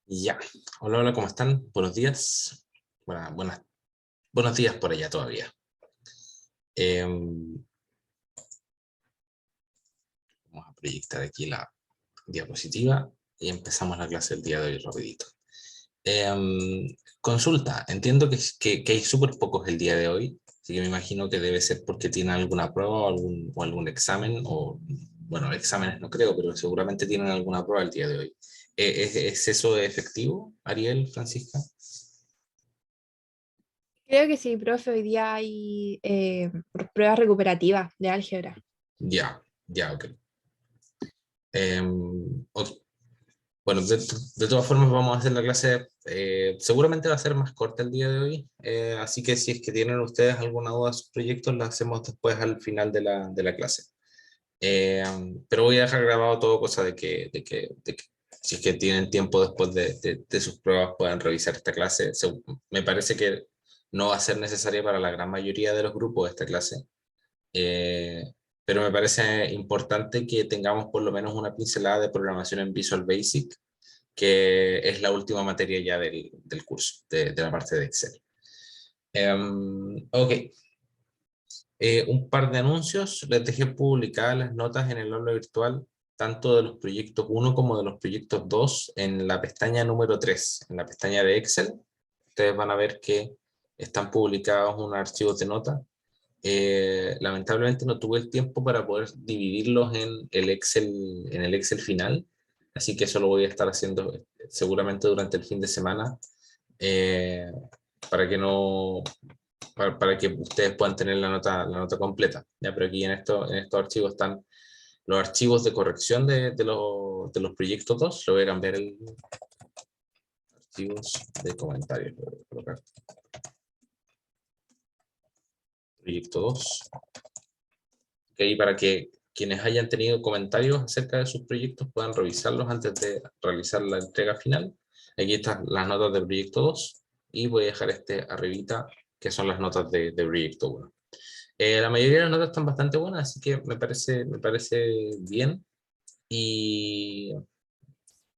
Ya, hola, hola, ¿cómo están? Buenos días. Buenos días por allá todavía. Vamos a proyectar aquí la diapositiva y empezamos la clase del día de hoy rapidito. Consulta, entiendo que hay súper pocos el día de hoy, así que me imagino que debe ser porque tienen alguna prueba o algún examen, o bueno, exámenes no creo, pero seguramente tienen alguna prueba el día de hoy. ¿Es eso efectivo, Ariel, Francisca? Creo que sí, profe, hoy día hay pruebas recuperativas de álgebra. Ya, ya, ok. Ok. Bueno, de todas formas vamos a hacer la clase, seguramente va a ser más corta el día de hoy, así que si es que tienen ustedes alguna duda de sus proyectos, la hacemos después al final de la clase. Pero voy a dejar grabado todo, cosa de que si es que tienen tiempo después de sus pruebas puedan revisar esta clase. Me parece que no va a ser necesaria para la gran mayoría de los grupos esta clase, eh, pero me parece importante que tengamos por lo menos una pincelada de programación en Visual Basic, que es la última materia ya del curso, de la parte de Excel. Ok, un par de anuncios. Les dejé publicadas las notas en el aula virtual, tanto de los proyectos 1 como de los proyectos 2, en la pestaña número 3, en la pestaña de Excel. Ustedes van a ver que están publicados unos archivos de nota. Lamentablemente no tuve el tiempo para poder dividirlos en el Excel final, así que eso lo voy a estar haciendo seguramente durante el fin de semana, eh, para que no, para que ustedes puedan tener la nota completa. ¿Ya? Pero aquí en estos archivos están los archivos de corrección de los proyectos 2. Lo voy a cambiar el archivos de comentarios. Lo voy a colocar. Proyecto 2. Okay, para que quienes hayan tenido comentarios acerca de sus proyectos puedan revisarlos antes de realizar la entrega final. Aquí están las notas del proyecto 2 y voy a dejar este arribita, que son las notas de proyecto 1. La mayoría de las notas están bastante buenas, así que me parece bien. Y,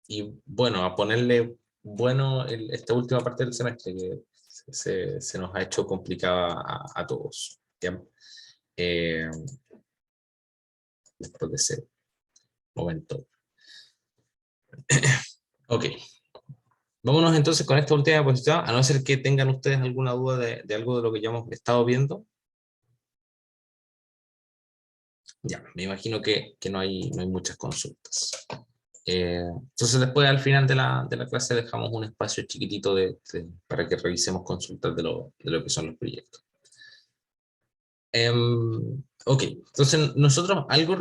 y bueno, a ponerle bueno esta última parte del semestre, que se nos ha hecho complicada a todos. ¿Ya? Eh, Después de ese momento. Ok, vámonos entonces con esta última diapositiva, a no ser que tengan ustedes alguna duda de algo de lo que ya hemos estado viendo. Ya, me imagino que no hay muchas consultas. Entonces después al final de la clase dejamos un espacio chiquitito para que revisemos consultas de lo que son los proyectos. Ok, entonces nosotros algo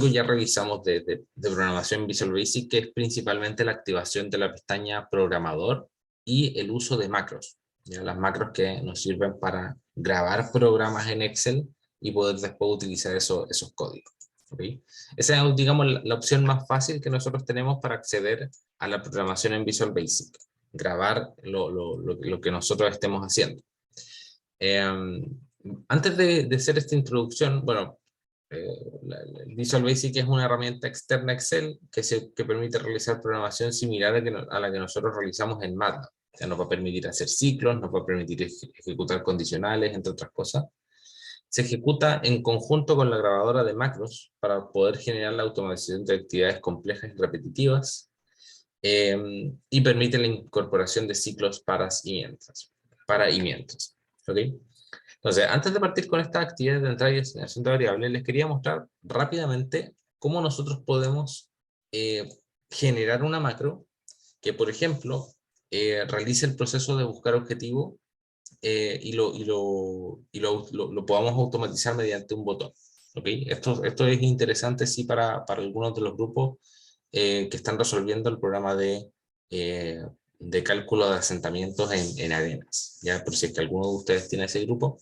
ya revisamos de programación Visual Basic, que es principalmente la activación de la pestaña programador y el uso de macros. ¿Ya? Las macros que nos sirven para grabar programas en Excel y poder después utilizar esos códigos. ¿Okay? Esa es, digamos, la opción más fácil que nosotros tenemos para acceder a la programación en Visual Basic, grabar lo que nosotros estemos haciendo. Eh, Antes de hacer esta introducción, bueno, el Visual Basic es una herramienta externa a Excel que permite realizar programación similar a la que nosotros realizamos en MATLAB. O sea, nos va a permitir hacer ciclos, nos va a permitir ejecutar condicionales, entre otras cosas. Se ejecuta en conjunto con la grabadora de macros para poder generar la automatización de actividades complejas y repetitivas, y permite la incorporación de ciclos para y mientras. ¿Ok? Entonces, antes de partir con estas actividades de entrada y asignación de variables, les quería mostrar rápidamente cómo nosotros podemos eh, generar una macro que, por ejemplo, realice el proceso de buscar objetivo, y lo podamos automatizar mediante un botón. ¿Okay? Esto es interesante, sí, para algunos de los grupos que están resolviendo el programa de cálculo de asentamientos en arenas. ¿Ya? Por si es que alguno de ustedes tiene ese grupo,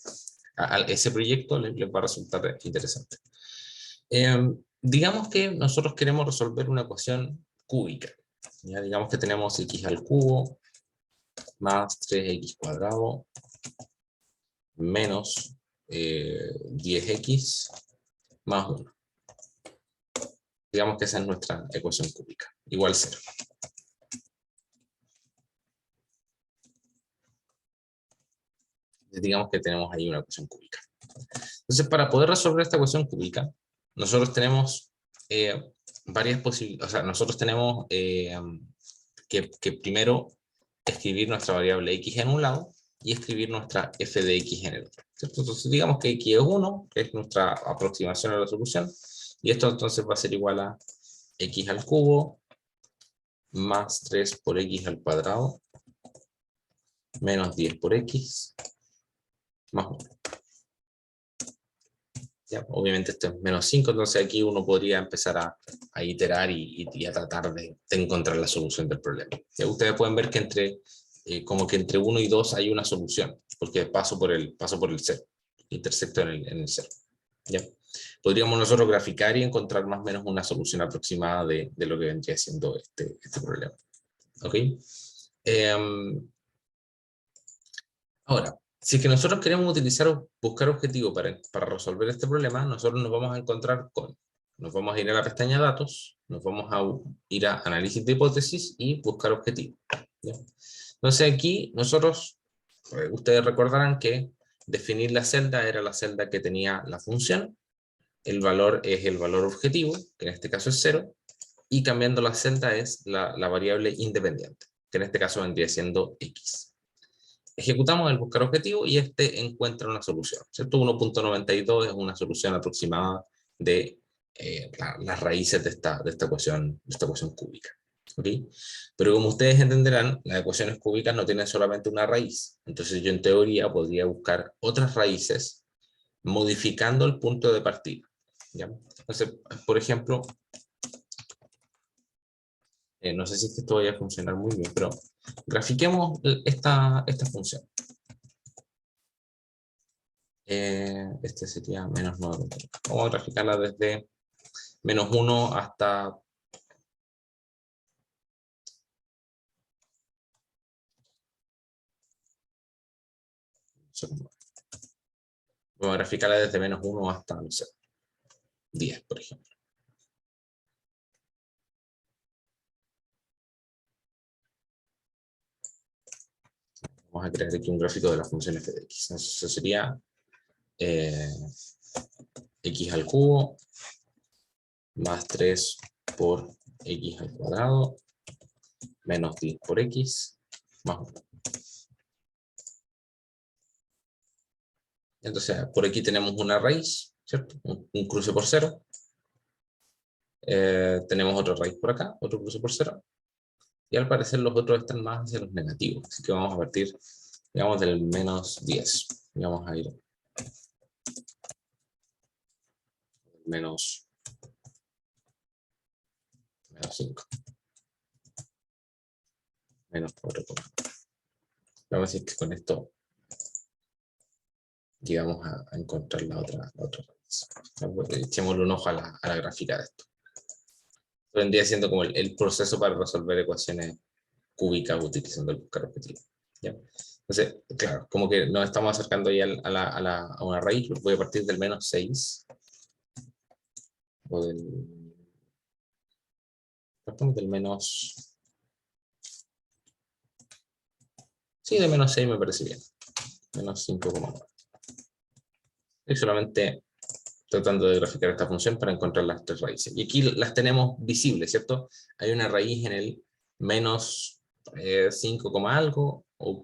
ese proyecto les va a resultar interesante. Digamos que nosotros queremos resolver una ecuación cúbica. ¿Ya? Digamos que tenemos x al cubo más 3x cuadrado menos 10x más 1. Digamos que esa es nuestra ecuación cúbica, igual 0. Digamos que tenemos ahí una ecuación cúbica. Entonces, para poder resolver esta ecuación cúbica, nosotros tenemos varias posibilidades. O sea, nosotros tenemos que primero escribir nuestra variable x en un lado y escribir nuestra f de x en el otro, ¿cierto? Entonces, digamos que x es 1, que es nuestra aproximación a la solución, y esto entonces va a ser igual a x al cubo más 3 por x al cuadrado menos 10 por x más 1. Ya, obviamente esto es menos 5, entonces aquí uno podría empezar a iterar y a tratar de encontrar la solución del problema. Ya, ustedes pueden ver que como que entre 1 y 2 hay una solución, porque paso por el 0, intersecto en el 0. ¿Ya? Podríamos nosotros graficar y encontrar más o menos una solución aproximada de lo que vendría siendo este problema. ¿Ok? Ahora, si es que nosotros queremos buscar objetivo para resolver este problema, nosotros nos vamos a encontrar nos vamos a ir a la pestaña datos, nos vamos a ir a análisis de hipótesis y buscar objetivo. ¿Ya? Entonces aquí nosotros, ustedes recordarán que definir la celda era la celda que tenía la función, el valor es el valor objetivo, que en este caso es 0, y cambiando la celda es la variable independiente, que en este caso vendría siendo x. Ejecutamos el buscar objetivo y este encuentra una solución, ¿cierto? 1.92 es una solución aproximada de las raíces de esta ecuación cúbica. ¿Okay? Pero como ustedes entenderán, las ecuaciones cúbicas no tienen solamente una raíz. Entonces yo en teoría podría buscar otras raíces modificando el punto de partida. ¿Ya? Entonces, por ejemplo, no sé si esto vaya a funcionar muy bien, pero grafiquemos esta función. Este sería menos 9. Vamos a graficarla desde menos 1 hasta vamos a graficarla desde menos 1 hasta, no sé, 10, por ejemplo. Vamos a crear aquí un gráfico de la función f de x. Eso sería x al cubo más 3 por x al cuadrado menos 10 por x más 1. Entonces, por aquí tenemos una raíz, ¿cierto? Un cruce por 0. Tenemos otra raíz por acá, otro cruce por 0. Y al parecer los otros están más hacia los negativos. Así que vamos a partir, digamos, del menos 10. Y vamos a ir menos 5. Menos 4. Vamos a decir que con esto llegamos a encontrar la otra raíz. Echémosle un ojo a la gráfica de esto. Vendría siendo como el proceso para resolver ecuaciones cúbicas utilizando el buscar objetivo. ¿Ya? Entonces, claro, como que nos estamos acercando ya a una raíz. Voy a partir del menos 6. O del menos... Sí, de menos 6 me parece bien. Menos 5,9. Estoy solamente tratando de graficar esta función para encontrar las tres raíces. Y aquí las tenemos visibles, ¿cierto? Hay una raíz en el menos 5, algo, o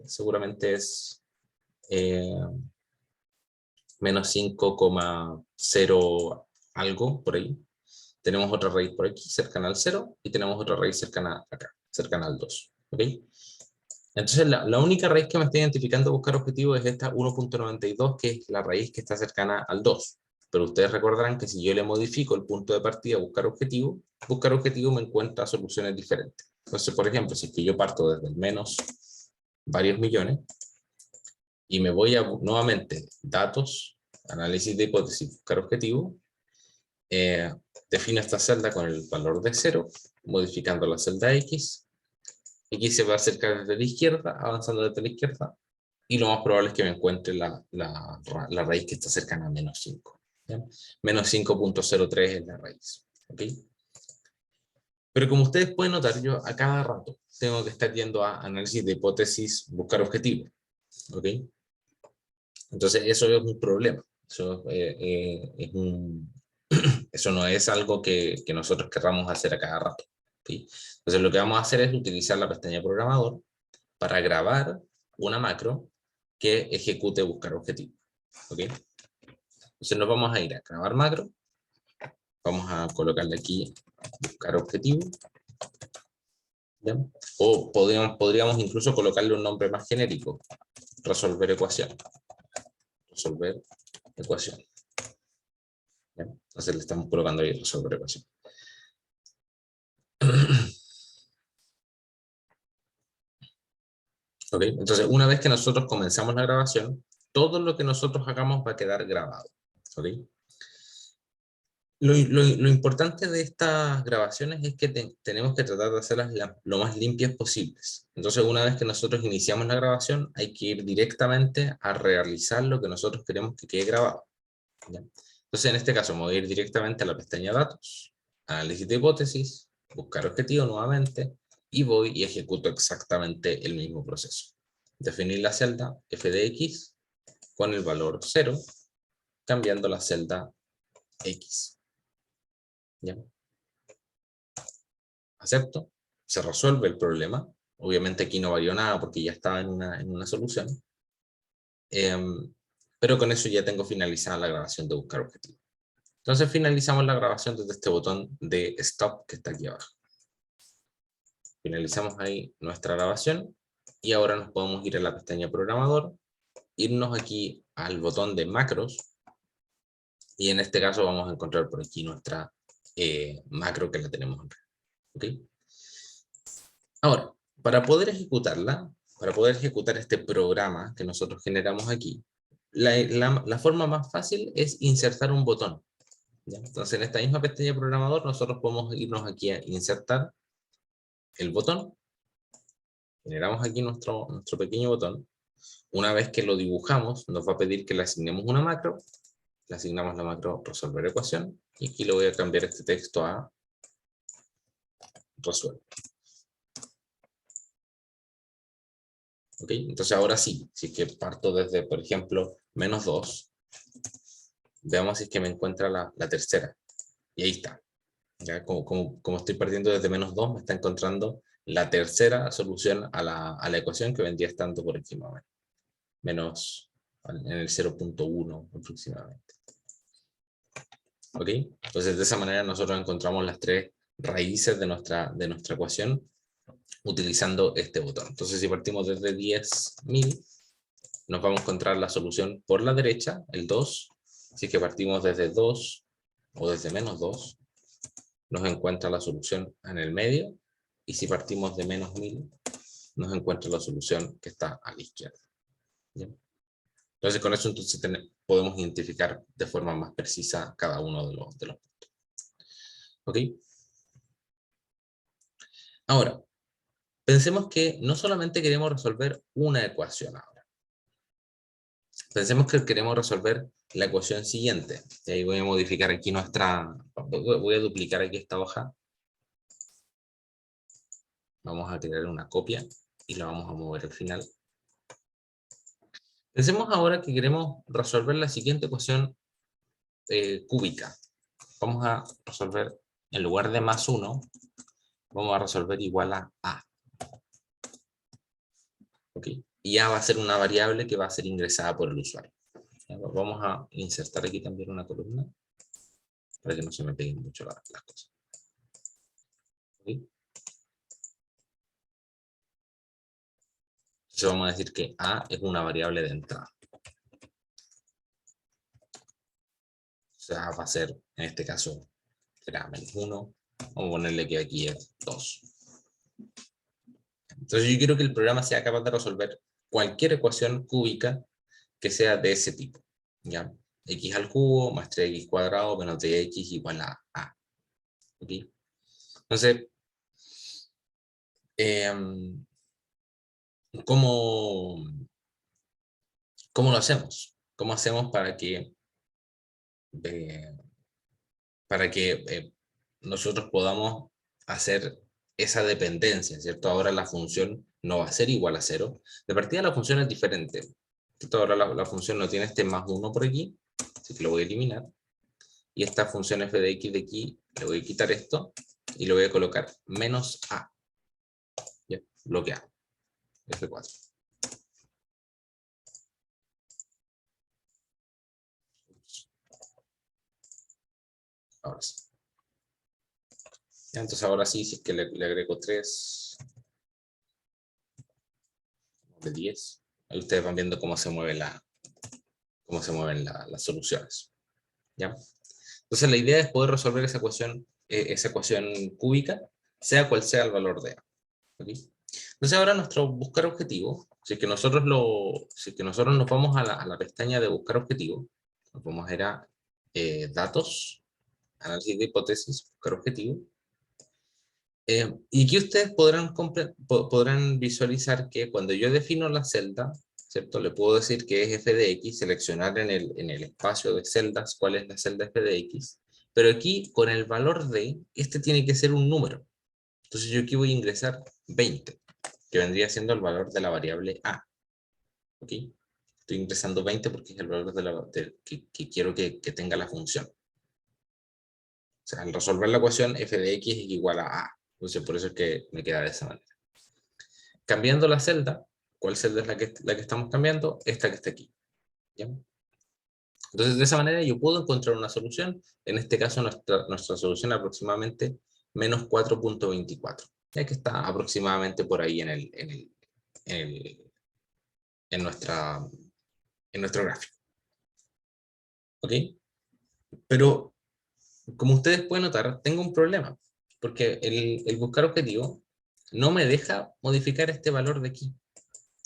seguramente es menos 5,0 algo, por ahí. Tenemos otra raíz por aquí, cercana al 0, y tenemos otra raíz cercana acá, cercana al 2. ¿Ok? Entonces, la única raíz que me está identificando buscar objetivo es esta 1.92, que es la raíz que está cercana al 2. Pero ustedes recordarán que si yo le modifico el punto de partida a buscar objetivo me encuentra soluciones diferentes. Entonces, por ejemplo, si es que yo parto desde el menos varios millones, y me voy a nuevamente datos, análisis de hipótesis, buscar objetivo, defino esta celda con el valor de 0, modificando la celda X. X se va a acercar desde la izquierda, avanzando desde la izquierda, y lo más probable es que me encuentre la raíz que está cercana a menos 5. ¿ya? Menos 5.03 es la raíz. ¿Ok? Pero como ustedes pueden notar, yo a cada rato tengo que estar yendo a análisis de hipótesis, buscar objetivos. ¿Ok? Entonces eso es un problema. Eso, eso no es algo que nosotros querramos hacer a cada rato. ¿Ok? Entonces lo que vamos a hacer es utilizar la pestaña programador para grabar una macro que ejecute buscar objetivo. ¿Ok? Entonces nos vamos a ir a grabar macro. Vamos a colocarle aquí buscar objetivo. ¿Ya? O podríamos incluso colocarle un nombre más genérico. Resolver ecuación. Resolver ecuación. ¿Ya? Entonces le estamos colocando ahí resolver ecuación. ¿Ok? Entonces una vez que nosotros comenzamos la grabación, todo lo que nosotros hagamos va a quedar grabado. ¿Ok? Lo importante de estas grabaciones es que tenemos que tratar de hacerlas lo más limpias posibles. Entonces, una vez que nosotros iniciamos la grabación, hay que ir directamente a realizar lo que nosotros queremos que quede grabado. ¿Ya? Entonces, en este caso, me voy a ir directamente a la pestaña Datos, Análisis de hipótesis, buscar objetivo nuevamente, y voy y ejecuto exactamente el mismo proceso. Definir la celda f de x con el valor 0, cambiando la celda x. ¿Ya? Acepto, se resuelve el problema. Obviamente aquí no varió nada porque ya estaba en una solución. Pero con eso ya tengo finalizada la grabación de buscar objetivo. Entonces finalizamos la grabación desde este botón de Stop que está aquí abajo. Finalizamos ahí nuestra grabación y ahora nos podemos ir a la pestaña Programador, irnos aquí al botón de Macros y en este caso vamos a encontrar por aquí nuestra macro que la tenemos acá. ¿Okay? Ahora, para poder ejecutarla, para poder ejecutar este programa que nosotros generamos aquí, la forma más fácil es insertar un botón. ¿Ya? Entonces, en esta misma pestaña de programador, nosotros podemos irnos aquí a insertar el botón. Generamos aquí nuestro pequeño botón. Una vez que lo dibujamos, nos va a pedir que le asignemos una macro. Le asignamos la macro resolver ecuación. Y aquí le voy a cambiar este texto a resuelve. ¿Ok? Entonces ahora sí, si es que parto desde, por ejemplo, menos 2, veamos si es que me encuentra la tercera. Y ahí está. ¿Ya? Como estoy partiendo desde menos 2, me está encontrando la tercera solución a la ecuación que vendría estando por aquí más o menos en el 0.1 aproximadamente. ¿Ok? Entonces de esa manera nosotros encontramos las tres raíces de nuestra ecuación utilizando este botón. Entonces si partimos desde 10.000, nos vamos a encontrar la solución por la derecha, el 2. Si es que partimos desde 2 o desde menos 2, nos encuentra la solución en el medio. Y si partimos de menos 1000, nos encuentra la solución que está a la izquierda. ¿Bien? Entonces con eso entonces podemos identificar de forma más precisa cada uno de los puntos. ¿Ok? Ahora, pensemos que no solamente queremos resolver una ecuación ahora. Pensemos que queremos resolver la ecuación siguiente. Y ahí voy a modificar aquí voy a duplicar aquí esta hoja. Vamos a crear una copia y la vamos a mover al final. Pensemos ahora que queremos resolver la siguiente ecuación cúbica. Vamos a resolver, en lugar de más 1, vamos a resolver igual a A. ¿Okay? Y A va a ser una variable que va a ser ingresada por el usuario. Vamos a insertar aquí también una columna para que no se me peguen mucho las cosas. ¿Okay? Entonces vamos a decir que A es una variable de entrada. O sea, va a ser, en este caso, será menos 1. Vamos a ponerle que aquí es 2. Entonces yo quiero que el programa sea capaz de resolver cualquier ecuación cúbica que sea de ese tipo. ¿Ya? X al cubo más 3x cuadrado menos 10x igual a A. ¿Okay? Entonces, ¿cómo lo hacemos? ¿Cómo hacemos para que para que nosotros podamos hacer esa dependencia, ¿cierto? Ahora la función no va a ser igual a 0. De partida la función es diferente, ¿cierto? Ahora la función no tiene este más 1 por aquí, así que lo voy a eliminar. Y esta función f de x de aquí, le voy a quitar esto y le voy a colocar menos a. ¿Ya? Bloqueado. F4. Ahora sí. Entonces ahora sí, si es que le agrego 3 de 10, ahí ustedes van viendo cómo se mueven las soluciones. ¿Ya? Entonces la idea es poder resolver esa ecuación cúbica, sea cual sea el valor de A. ¿Okay? Entonces ahora nuestro buscar objetivo, si es que nosotros nos vamos a la pestaña de buscar objetivo, nos vamos a ir a datos, análisis de hipótesis, buscar objetivo, y aquí ustedes podrán visualizar que cuando yo defino la celda, ¿cierto? Le puedo decir que es f de x, seleccionar en el espacio de celdas cuál es la celda f de x, pero aquí con el valor de, este tiene que ser un número. Entonces yo aquí voy a ingresar 20, que vendría siendo el valor de la variable a. ¿Ok? Estoy ingresando 20 porque es el valor que quiero que tenga la función. O sea, al resolver la ecuación f de x es igual a a. Entonces por eso es que me queda de esa manera. Cambiando la celda, ¿cuál celda es la que estamos cambiando? Esta que está aquí. ¿Ya? Entonces de esa manera yo puedo encontrar una solución. En este caso nuestra solución aproximadamente menos 4.24. Ya que está aproximadamente por ahí en nuestro gráfico. ¿Ok? Pero como ustedes pueden notar, tengo un problema, porque el buscar objetivo no me deja modificar este valor de aquí.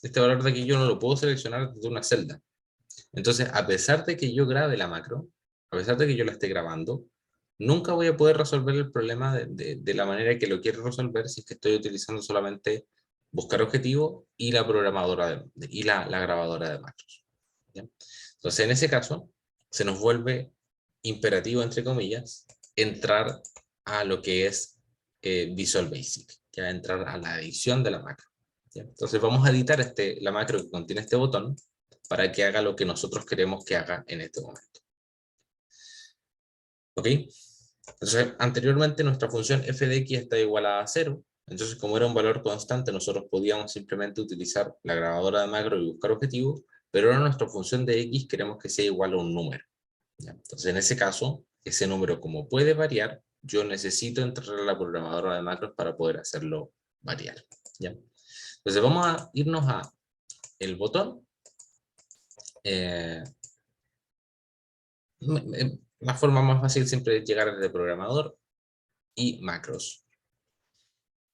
Este valor de aquí yo no lo puedo seleccionar desde una celda. Entonces, a pesar de que yo grabe la macro, a pesar de que yo la esté grabando, nunca voy a poder resolver el problema de la manera que lo quiero resolver si es que estoy utilizando solamente buscar objetivo y la programadora y la grabadora de macros. ¿Ya? Entonces, en ese caso, se nos vuelve imperativo, entre comillas, entrar a lo que es Visual Basic, que va a entrar a la edición de la macro. ¿Ya? Entonces, vamos a editar la macro que contiene este botón para que haga lo que nosotros queremos que haga en este momento. ¿Ok? Entonces, anteriormente nuestra función f de x está igual a 0. Entonces, como era un valor constante, nosotros podíamos simplemente utilizar la grabadora de macro y buscar objetivo, pero ahora nuestra función de x queremos que sea igual a un número. ¿Ya? Entonces, en ese caso, ese número como puede variar, yo necesito entrar a la programadora de macros para poder hacerlo variar. ¿Ya? Entonces, vamos a irnos a el botón. La forma más fácil siempre es llegar desde programador y macros.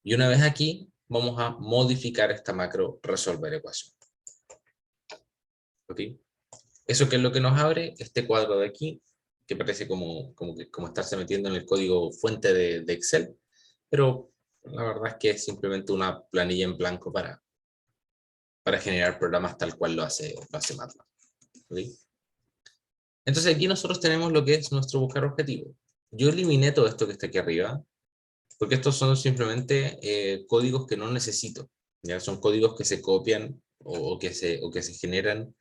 Y una vez aquí, vamos a modificar esta macro resolver ecuación. ¿Ok? ¿Eso qué es lo que nos abre? Este cuadro de aquí, que parece como estarse metiendo en el código fuente de Excel, pero la verdad es que es simplemente una planilla en blanco para generar programas tal cual lo hace MATLAB. ¿Ok? Entonces aquí nosotros tenemos lo que es nuestro buscar objetivo. Yo eliminé todo esto que está aquí arriba, porque estos son simplemente códigos que no necesito. ¿Ya? Son códigos que se copian o que se generan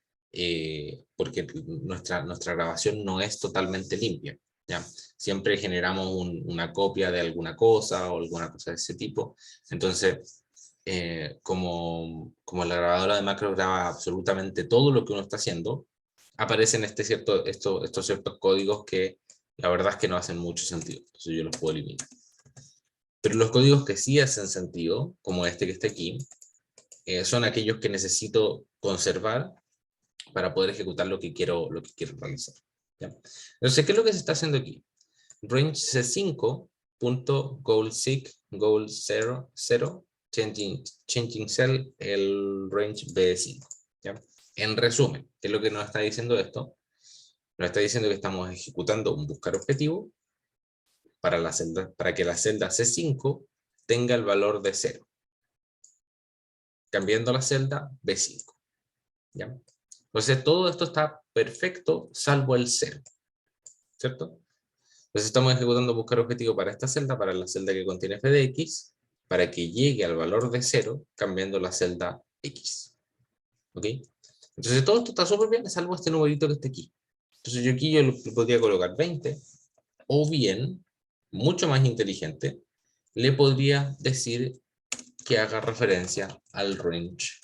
porque nuestra grabación no es totalmente limpia. ¿Ya? Siempre generamos una copia de alguna cosa o alguna cosa de ese tipo. Entonces, como la grabadora de macro graba absolutamente todo lo que uno está haciendo, aparecen estos ciertos códigos que la verdad es que no hacen mucho sentido. Entonces yo los puedo eliminar. Pero los códigos que sí hacen sentido, como este que está aquí, son aquellos que necesito conservar para poder ejecutar lo que quiero realizar. ¿Ya? Entonces, ¿qué es lo que se está haciendo aquí? Range C5.goalSeek goal 0, 0 changing cell, el range B5. ¿Ya? En resumen, ¿qué es lo que nos está diciendo esto? Nos está diciendo que estamos ejecutando un buscar objetivo para que la celda C5 tenga el valor de 0. Cambiando la celda B5. ¿Ya? Entonces todo esto está perfecto salvo el 0. ¿cierto? Entonces estamos ejecutando buscar objetivo para esta celda, para la celda que contiene f de x, para que llegue al valor de 0, cambiando la celda x. ¿Ok? Entonces todo esto está súper bien, salvo este numerito que está aquí. Entonces yo aquí le podría colocar 20, o bien, mucho más inteligente, le podría decir que haga referencia al range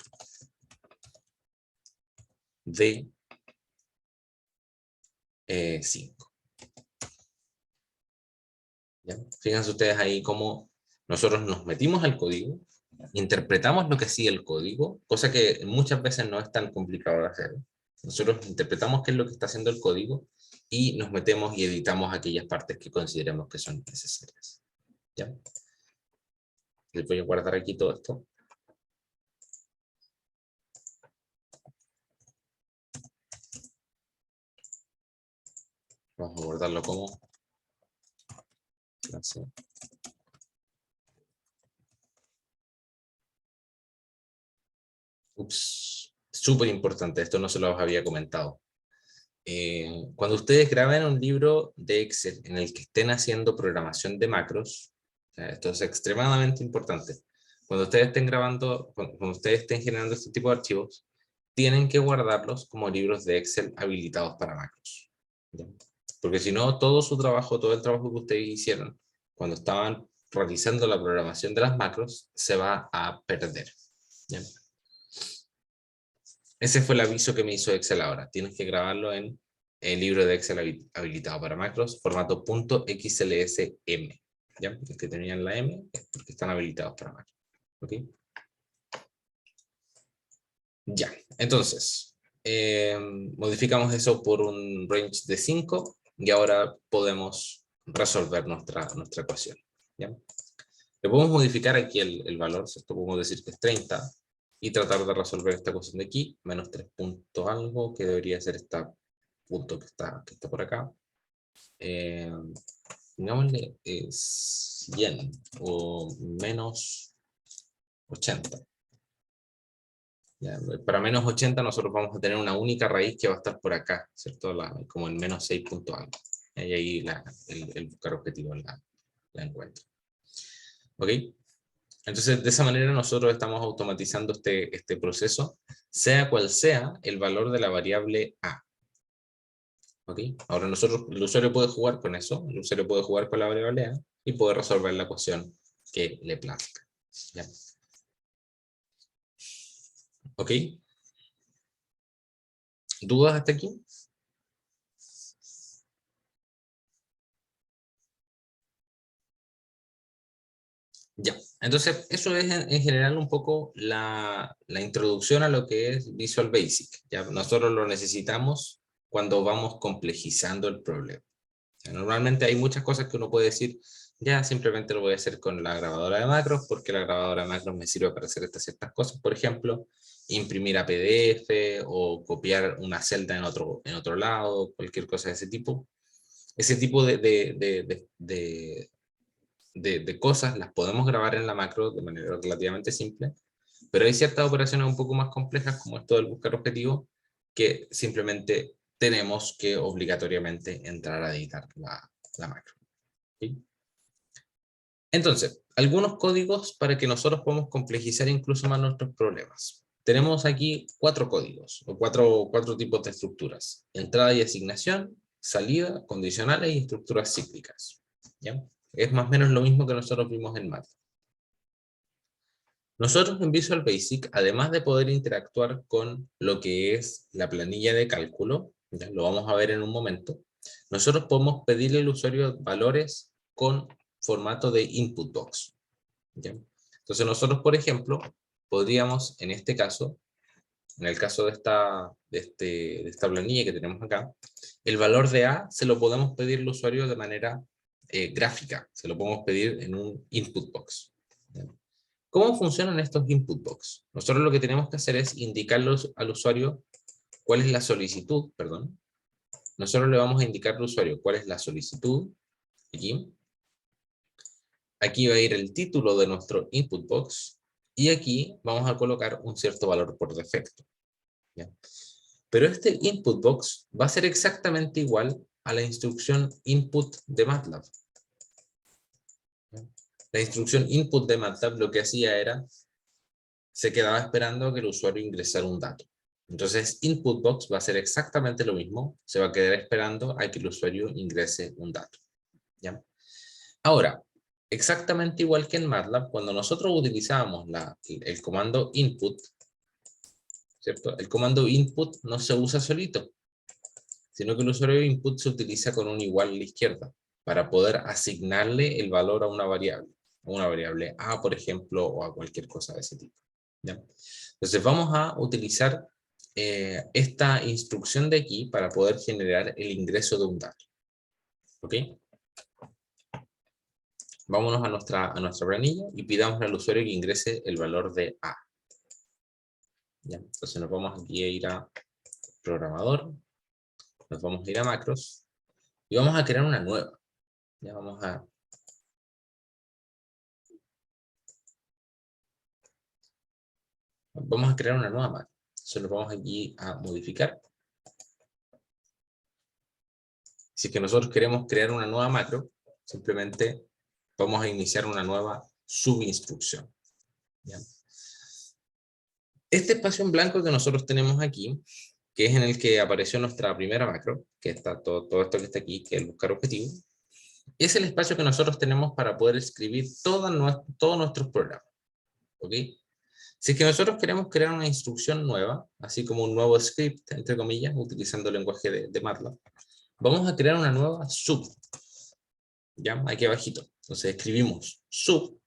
de 5. ¿Ya? Fíjense ustedes ahí cómo nosotros nos metimos al código, interpretamos lo que sigue el código, cosa que muchas veces no es tan complicado de hacer. Nosotros interpretamos qué es lo que está haciendo el código y nos metemos y editamos aquellas partes que consideremos que son necesarias. ¿Ya? Les voy a guardar aquí todo esto. Vamos a guardarlo como clase. Ups, súper importante, esto no se los había comentado. Cuando ustedes graben un libro de Excel en el que estén haciendo programación de macros, esto es extremadamente importante. Cuando ustedes estén grabando, cuando ustedes estén generando este tipo de archivos, tienen que guardarlos como libros de Excel habilitados para macros. ¿Ya? Porque si no, todo su trabajo, todo el trabajo que ustedes hicieron cuando estaban realizando la programación de las macros, se va a perder. ¿Ya? Ese fue el aviso que me hizo Excel ahora. Tienes que grabarlo en el libro de Excel habilitado para macros, formato .xlsm. ¿Ya? Los que tenían la M es porque están habilitados para macros. ¿Ok? Ya, entonces, modificamos eso por un range de 5 y ahora podemos resolver nuestra ecuación. ¿Ya? Le podemos modificar aquí el valor, esto podemos decir que es 30, y tratar de resolver esta ecuación de aquí, menos 3 puntos algo, que debería ser este punto que está por acá. Digámosle 100 o menos 80. Ya, para menos 80 nosotros vamos a tener una única raíz que va a estar por acá, ¿cierto? Como en menos 6 puntos algo. Y ahí el buscar objetivo la encuentra. ¿Ok? Entonces, de esa manera nosotros estamos automatizando este proceso, sea cual sea el valor de la variable A. ¿Ok? Ahora el usuario puede jugar con eso, el usuario puede jugar con la variable A y puede resolver la ecuación que le plazca. ¿Ya? ¿Ok? ¿Dudas hasta aquí? Ya, entonces eso es en general un poco la introducción a lo que es Visual Basic. ¿Ya? Nosotros lo necesitamos cuando vamos complejizando el problema. Normalmente hay muchas cosas que uno puede decir, ya simplemente lo voy a hacer con la grabadora de macros, porque la grabadora de macros me sirve para hacer estas ciertas cosas. Por ejemplo, imprimir a PDF o copiar una celda en otro lado, cualquier cosa de ese tipo. Ese tipo de cosas las podemos grabar en la macro de manera relativamente simple, pero hay ciertas operaciones un poco más complejas, como esto del buscar objetivo, que simplemente tenemos que obligatoriamente entrar a editar la macro. ¿Sí? Entonces, algunos códigos para que nosotros podamos complejizar incluso más nuestros problemas. Tenemos aquí 4 códigos, o cuatro tipos de estructuras: entrada y asignación, salida, condicionales y estructuras cíclicas. ¿Ya? Es más o menos lo mismo que nosotros vimos en Math. Nosotros en Visual Basic, además de poder interactuar con lo que es la planilla de cálculo, ¿ya? Lo vamos a ver en un momento, nosotros podemos pedirle al usuario valores con formato de input box. ¿Ya? Entonces nosotros, por ejemplo, podríamos, en este caso, en el caso de esta planilla que tenemos acá, el valor de A se lo podemos pedir al usuario de manera gráfica, se lo podemos pedir en un input box. ¿Ya? ¿Cómo funcionan estos input box? Nosotros lo que tenemos que hacer es indicarle al usuario cuál es la solicitud, perdón. Nosotros le vamos a indicar al usuario cuál es la solicitud, aquí. Aquí va a ir el título de nuestro input box, y aquí vamos a colocar un cierto valor por defecto. ¿Ya? Pero este input box va a ser exactamente igual a la instrucción input de MATLAB. La instrucción input de MATLAB lo que hacía era, se quedaba esperando a que el usuario ingresara un dato. Entonces, input box va a ser exactamente lo mismo, se va a quedar esperando a que el usuario ingrese un dato. ¿Ya? Ahora, exactamente igual que en MATLAB, cuando nosotros utilizábamos el comando input, ¿cierto? El comando input no se usa solito, sino que el usuario de input se utiliza con un igual a la izquierda, para poder asignarle el valor a una variable A, por ejemplo, o a cualquier cosa de ese tipo. ¿Ya? Entonces vamos a utilizar esta instrucción de aquí para poder generar el ingreso de un dato. ¿Ok? Vámonos a nuestra planilla y pidamos al usuario que ingrese el valor de A. ¿Ya? Entonces nos vamos aquí a ir a programador, nos vamos a ir a macros y vamos a crear una nueva. Ya vamos a crear una nueva macro. Entonces nos vamos aquí a modificar. Si es que nosotros queremos crear una nueva macro, simplemente vamos a iniciar una nueva subinstrucción. ¿Ya? Este espacio en blanco que nosotros tenemos aquí, que es en el que apareció nuestra primera macro, que está todo esto que está aquí, que es el buscar objetivo, es el espacio que nosotros tenemos para poder escribir todos nuestros programas. ¿Ok? Si es que nosotros queremos crear una instrucción nueva, así como un nuevo script, entre comillas, utilizando el lenguaje de MATLAB, vamos a crear una nueva sub. ¿Ya? Aquí abajito. Entonces escribimos sub,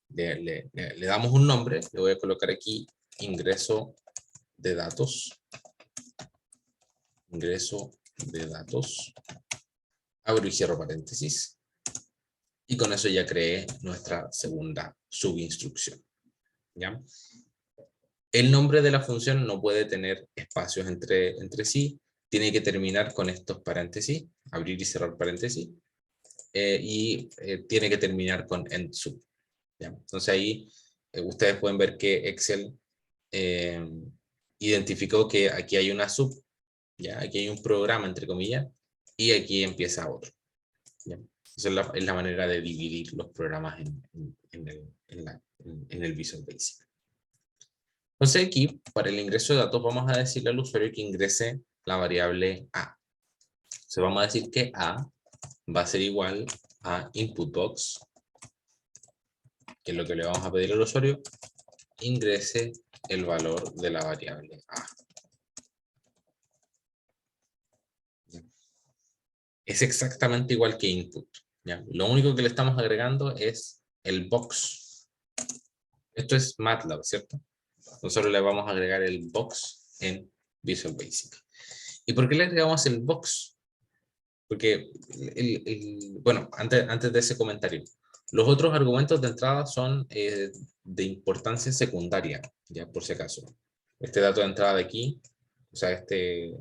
le damos un nombre, le voy a colocar aquí ingreso de datos, abro y cierro paréntesis, y con eso ya creé nuestra segunda subinstrucción. ¿Ya? El nombre de la función no puede tener espacios entre sí, tiene que terminar con estos paréntesis, abrir y cerrar paréntesis, tiene que terminar con end sub. ¿Ya? Entonces ahí ustedes pueden ver que Excel identificó que aquí hay una sub, ¿ya? Aquí hay un programa entre comillas, y aquí empieza otro. ¿Ya? Esa es la manera de dividir los programas en el Visual Basic. Entonces aquí, para el ingreso de datos, vamos a decirle al usuario que ingrese la variable A. Entonces vamos a decir que A va a ser igual a inputBox, que es lo que le vamos a pedir al usuario, ingrese el valor de la variable A. Es exactamente igual que input. ¿Ya? Lo único que le estamos agregando es el box. Esto es MATLAB, ¿cierto? Nosotros le vamos a agregar el box en Visual Basic. ¿Y por qué le agregamos el box? Porque, bueno, antes de ese comentario, los otros argumentos de entrada son de importancia secundaria, ya por si acaso. Este dato de entrada de aquí, o sea, este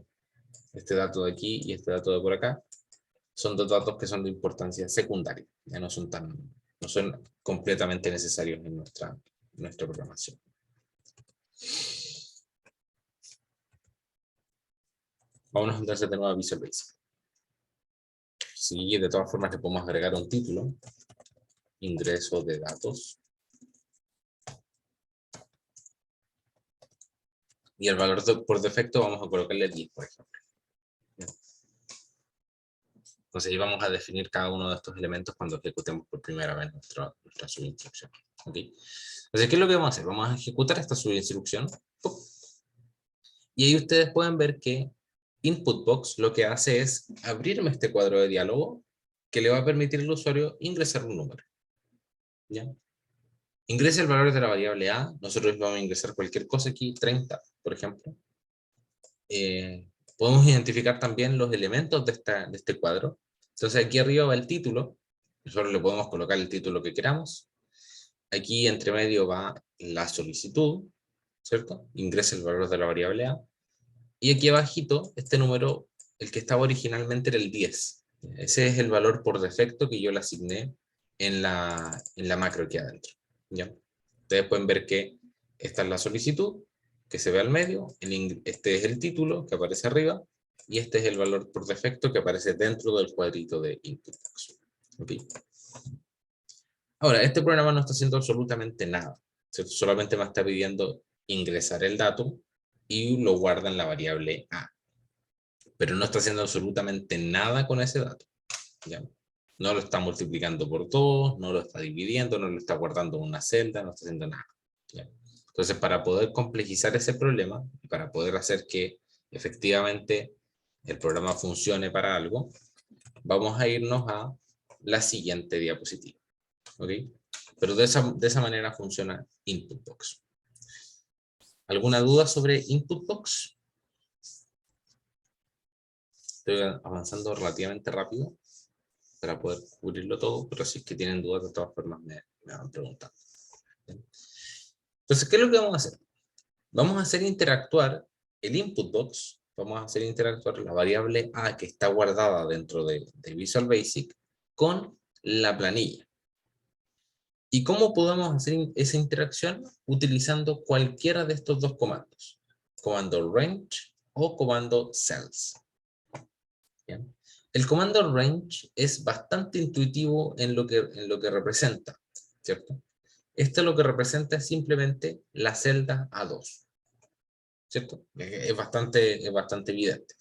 dato de aquí y este dato de por acá, son dos datos que son de importancia secundaria, ya no son completamente necesarios en nuestra programación. Vámonos entonces de nuevo a Visual Basic. Sí, de todas formas le podemos agregar un título, ingreso de datos, y el valor por defecto vamos a colocarle 10, por ejemplo. Entonces ahí vamos a definir cada uno de estos elementos cuando ejecutemos por primera vez nuestra subinstrucción. ¿Okay? Entonces, ¿qué es lo que vamos a hacer? Vamos a ejecutar esta subinstrucción. Y ahí ustedes pueden ver que InputBox lo que hace es abrirme este cuadro de diálogo que le va a permitir al usuario ingresar un número. ¿Ya? Ingresa el valor de la variable A. Nosotros vamos a ingresar cualquier cosa aquí, 30, por ejemplo. Podemos identificar también los elementos de este cuadro. Entonces aquí arriba va el título. Nosotros le podemos colocar el título que queramos. Aquí entre medio va la solicitud, ¿cierto? Ingresa el valor de la variable A. Y aquí abajito, este número, el que estaba originalmente era el 10. Ese es el valor por defecto que yo le asigné en la macro aquí adentro. ¿Ya? Ustedes pueden ver que esta es la solicitud, que se ve al medio, este es el título que aparece arriba, y este es el valor por defecto que aparece dentro del cuadrito de input box. ¿Okay? Ahora, este programa no está haciendo absolutamente nada, ¿cierto? Solamente me está pidiendo ingresar el dato y lo guarda en la variable A. Pero no está haciendo absolutamente nada con ese dato. ¿Ya? No lo está multiplicando por 2, no lo está dividiendo, no lo está guardando en una celda, no está haciendo nada. ¿Ya? Entonces, para poder complejizar ese problema, y para poder hacer que efectivamente el programa funcione para algo, vamos a irnos a la siguiente diapositiva. ¿Ok? Pero de esa manera funciona Input Box. ¿Alguna duda sobre Input Box? Estoy avanzando relativamente rápido para poder cubrirlo todo, pero si es que tienen dudas, de todas formas me van preguntando. Entonces, ¿qué es lo que vamos a hacer? Vamos a hacer interactuar el Input Box, vamos a hacer interactuar la variable A que está guardada dentro de Visual Basic con la planilla. ¿Y cómo podemos hacer esa interacción? Utilizando cualquiera de estos dos comandos. Comando range o comando cells. ¿Bien? El comando range es bastante intuitivo en lo que representa, ¿cierto? Esto lo que representa es simplemente la celda A2, ¿cierto? Es bastante evidente.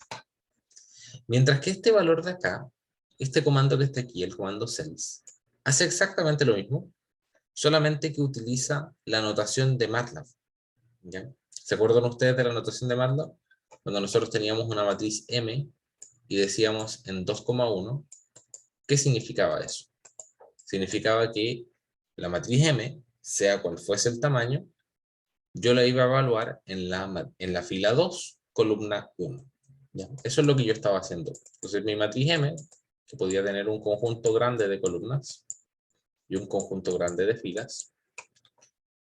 Mientras que este valor de acá, este comando que está aquí, el comando cells, hace exactamente lo mismo, solamente que utiliza la notación de MATLAB. ¿Ya? ¿Se acuerdan ustedes de la notación de MATLAB? Cuando nosotros teníamos una matriz M y decíamos en 2,1, ¿qué significaba eso? Significaba que la matriz M, sea cual fuese el tamaño, yo la iba a evaluar en la fila 2, columna 1. ¿Ya? Eso es lo que yo estaba haciendo. Entonces mi matriz M, que podía tener un conjunto grande de columnas y un conjunto grande de filas,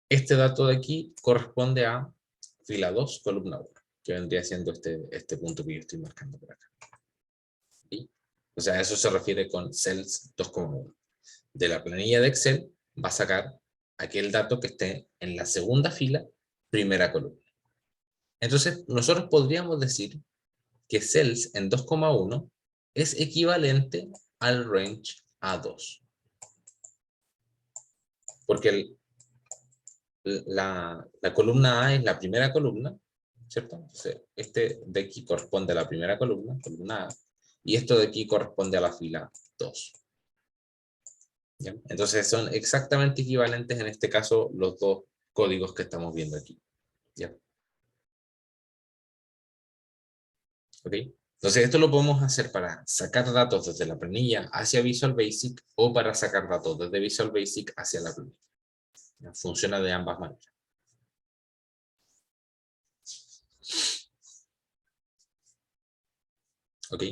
este dato de aquí corresponde a fila 2, columna 1, que vendría siendo este punto que yo estoy marcando por acá. ¿Sí? O sea, eso se refiere con cells 2,1. De la planilla de Excel va a sacar aquel dato que esté en la segunda fila, primera columna. Entonces, nosotros podríamos decir que cells en 2,1 es equivalente al range A2. Porque la columna A es la primera columna, ¿cierto? Entonces, este de aquí corresponde a la primera columna, columna A, y esto de aquí corresponde a la fila 2. ¿Ya? Entonces son exactamente equivalentes en este caso los dos códigos que estamos viendo aquí. ¿Ya? ¿Ok? Entonces esto lo podemos hacer para sacar datos desde la planilla hacia Visual Basic o para sacar datos desde Visual Basic hacia la planilla. ¿Ya? Funciona de ambas maneras. ¿Ok?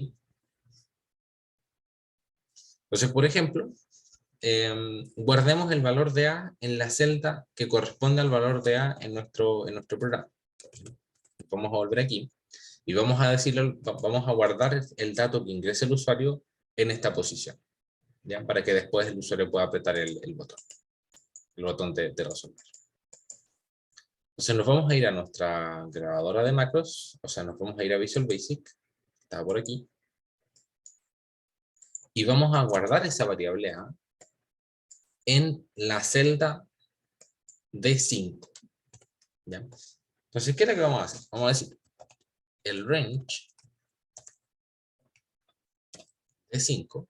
Entonces, por ejemplo, guardemos el valor de A en la celda que corresponde al valor de A en nuestro programa. Vamos a volver aquí y vamos a guardar el dato que ingrese el usuario en esta posición, ¿ya? Para que después el usuario pueda apretar el botón de resolver. Entonces nos vamos a ir a nuestra grabadora de macros, o sea, nos vamos a ir a Visual Basic, está por aquí, y vamos a guardar esa variable A en la celda D5. ¿Ya? Entonces, ¿qué es lo que vamos a hacer? Vamos a decir, el range D5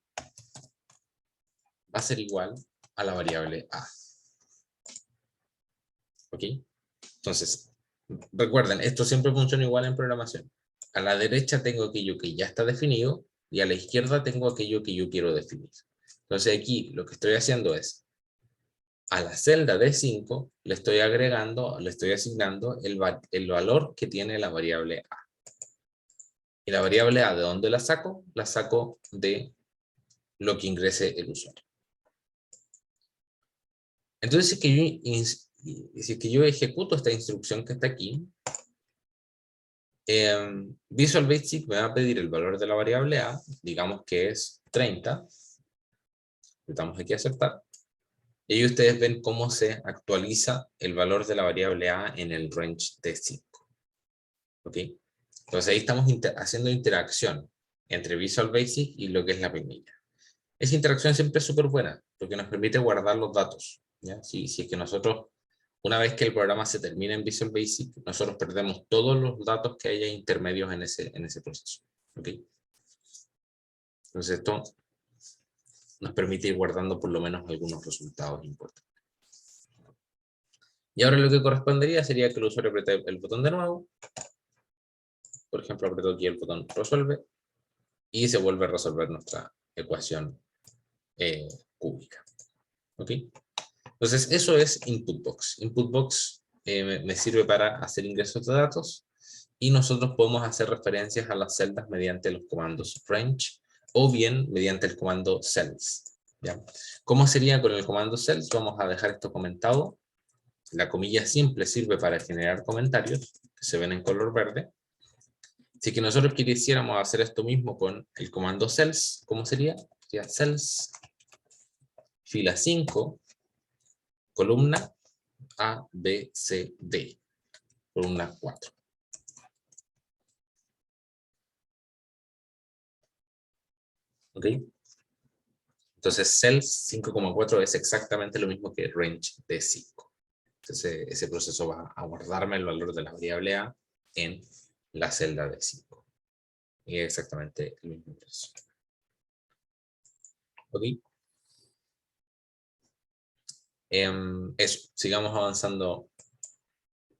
va a ser igual a la variable A. ¿Ok? Entonces, recuerden, esto siempre funciona igual en programación. A la derecha tengo aquello que ya está definido y a la izquierda tengo aquello que yo quiero definir. Entonces aquí lo que estoy haciendo es, a la celda D5 le estoy asignando el valor que tiene la variable A. Y la variable A, ¿de dónde la saco? La saco de lo que ingrese el usuario. Entonces, si es que yo ejecuto esta instrucción que está aquí, Visual Basic me va a pedir el valor de la variable A, digamos que es 30. Le damos aquí a aceptar. Y ahí ustedes ven cómo se actualiza el valor de la variable A en el range de 5. ¿Ok? Entonces ahí estamos haciendo interacción entre Visual Basic y lo que es la planilla. Esa interacción siempre es súper buena, porque nos permite guardar los datos, ¿ya? Si es que nosotros, una vez que el programa se termina en Visual Basic, nosotros perdemos todos los datos que haya intermedios en ese proceso. ¿Okay? Entonces esto nos permite ir guardando por lo menos algunos resultados importantes. Y ahora lo que correspondería sería que el usuario apriete el botón de nuevo. Por ejemplo, aprieto aquí el botón resuelve y se vuelve a resolver nuestra ecuación cúbica. ¿Ok? Entonces eso es InputBox. InputBox me sirve para hacer ingresos de datos y nosotros podemos hacer referencias a las celdas mediante los comandos range o bien mediante el comando cells. ¿Ya? ¿Cómo sería con el comando cells? Vamos a dejar esto comentado. La comilla simple sirve para generar comentarios que se ven en color verde. Si que nosotros quisiéramos hacer esto mismo con el comando cells, ¿cómo sería? Sería cells, fila 5, columna A, B, C, D, columna 4. ¿Ok? Entonces cells 5,4 es exactamente lo mismo que range de 5. Entonces ese proceso va a guardarme el valor de la variable A en la celda de 5. Y es exactamente el mismo proceso. ¿Ok? Eso, sigamos avanzando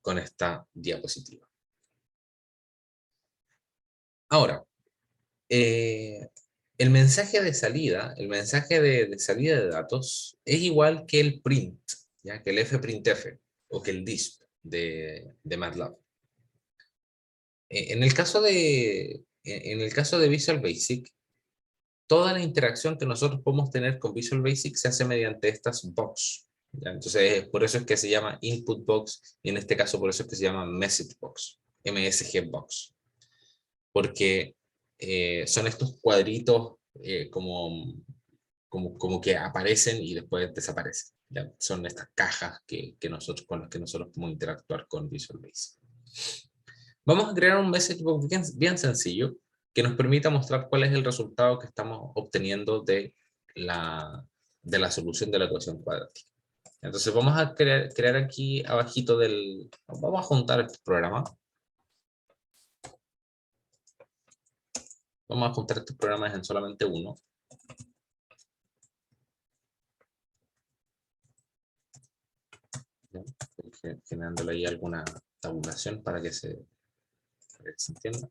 con esta diapositiva. Ahora, el mensaje de salida, de salida de datos es igual que el print, ¿ya? Que el fprintf o que el disp de MATLAB. En el caso de Visual Basic, toda la interacción que nosotros podemos tener con Visual Basic se hace mediante estas box. ¿Ya? Entonces, por eso es que se llama Input Box, y en este caso por eso es que se llama Message Box, MSG Box. Porque son estos cuadritos como que aparecen y después desaparecen. ¿Ya? Son estas cajas con las que nosotros podemos interactuar con Visual Basic. Vamos a crear un message box bien sencillo que nos permita mostrar cuál es el resultado que estamos obteniendo de la solución de la ecuación cuadrática. Entonces vamos a crear aquí abajito vamos a juntar este programa. Vamos a juntar estos programas en solamente uno. Generándole ahí alguna tabulación para que se entienda.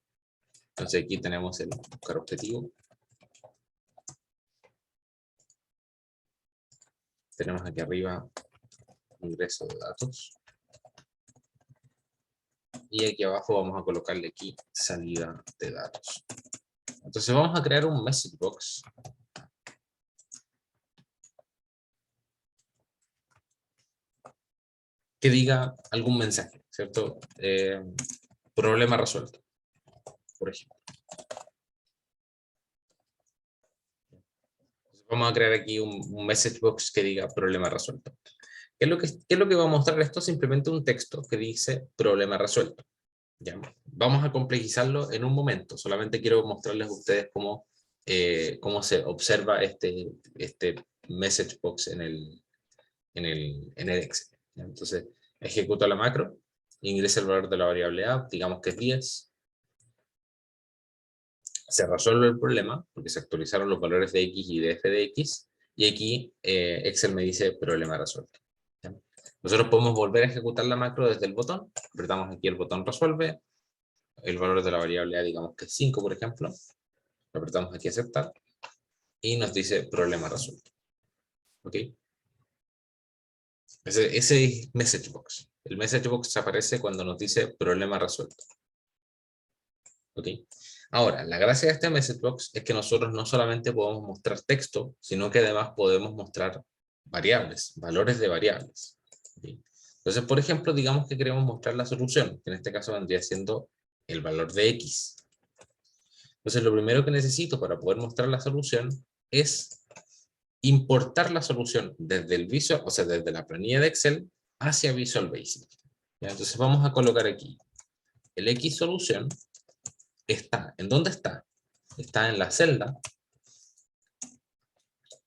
Entonces aquí tenemos el buscar objetivo. Tenemos aquí arriba ingreso de datos. Y aquí abajo vamos a colocarle aquí salida de datos. Entonces vamos a crear un message box. Que diga algún mensaje, ¿cierto? Problema resuelto, por ejemplo. Vamos a crear aquí un message box que diga problema resuelto. ¿Qué es lo que va a mostrar esto? Simplemente un texto que dice problema resuelto. ¿Ya? Vamos a complejizarlo en un momento. Solamente quiero mostrarles a ustedes cómo se observa este message box en el Excel. ¿Ya? Entonces, ejecuto la macro, ingresa el valor de la variable A, digamos que es 10. Se resuelve el problema, porque se actualizaron los valores de X y de F de X, y aquí Excel me dice problema resuelto. ¿Ya? Nosotros podemos volver a ejecutar la macro desde el botón, apretamos aquí el botón resuelve, el valor de la variable A digamos que es 5, por ejemplo, apretamos aquí aceptar, y nos dice problema resuelto. ¿Ok? Ese es message box. El message box aparece cuando nos dice problema resuelto. ¿Ok? Ahora, la gracia de este message box es que nosotros no solamente podemos mostrar texto, sino que además podemos mostrar variables, valores de variables. ¿Okay? Entonces, por ejemplo, digamos que queremos mostrar la solución, que en este caso vendría siendo el valor de X. Entonces, lo primero que necesito para poder mostrar la solución es importar la solución desde el Visual, o sea, desde la planilla de Excel hacia Visual Basic. ¿Ya? Entonces, vamos a colocar aquí el X solución está. ¿En dónde está? Está en la celda.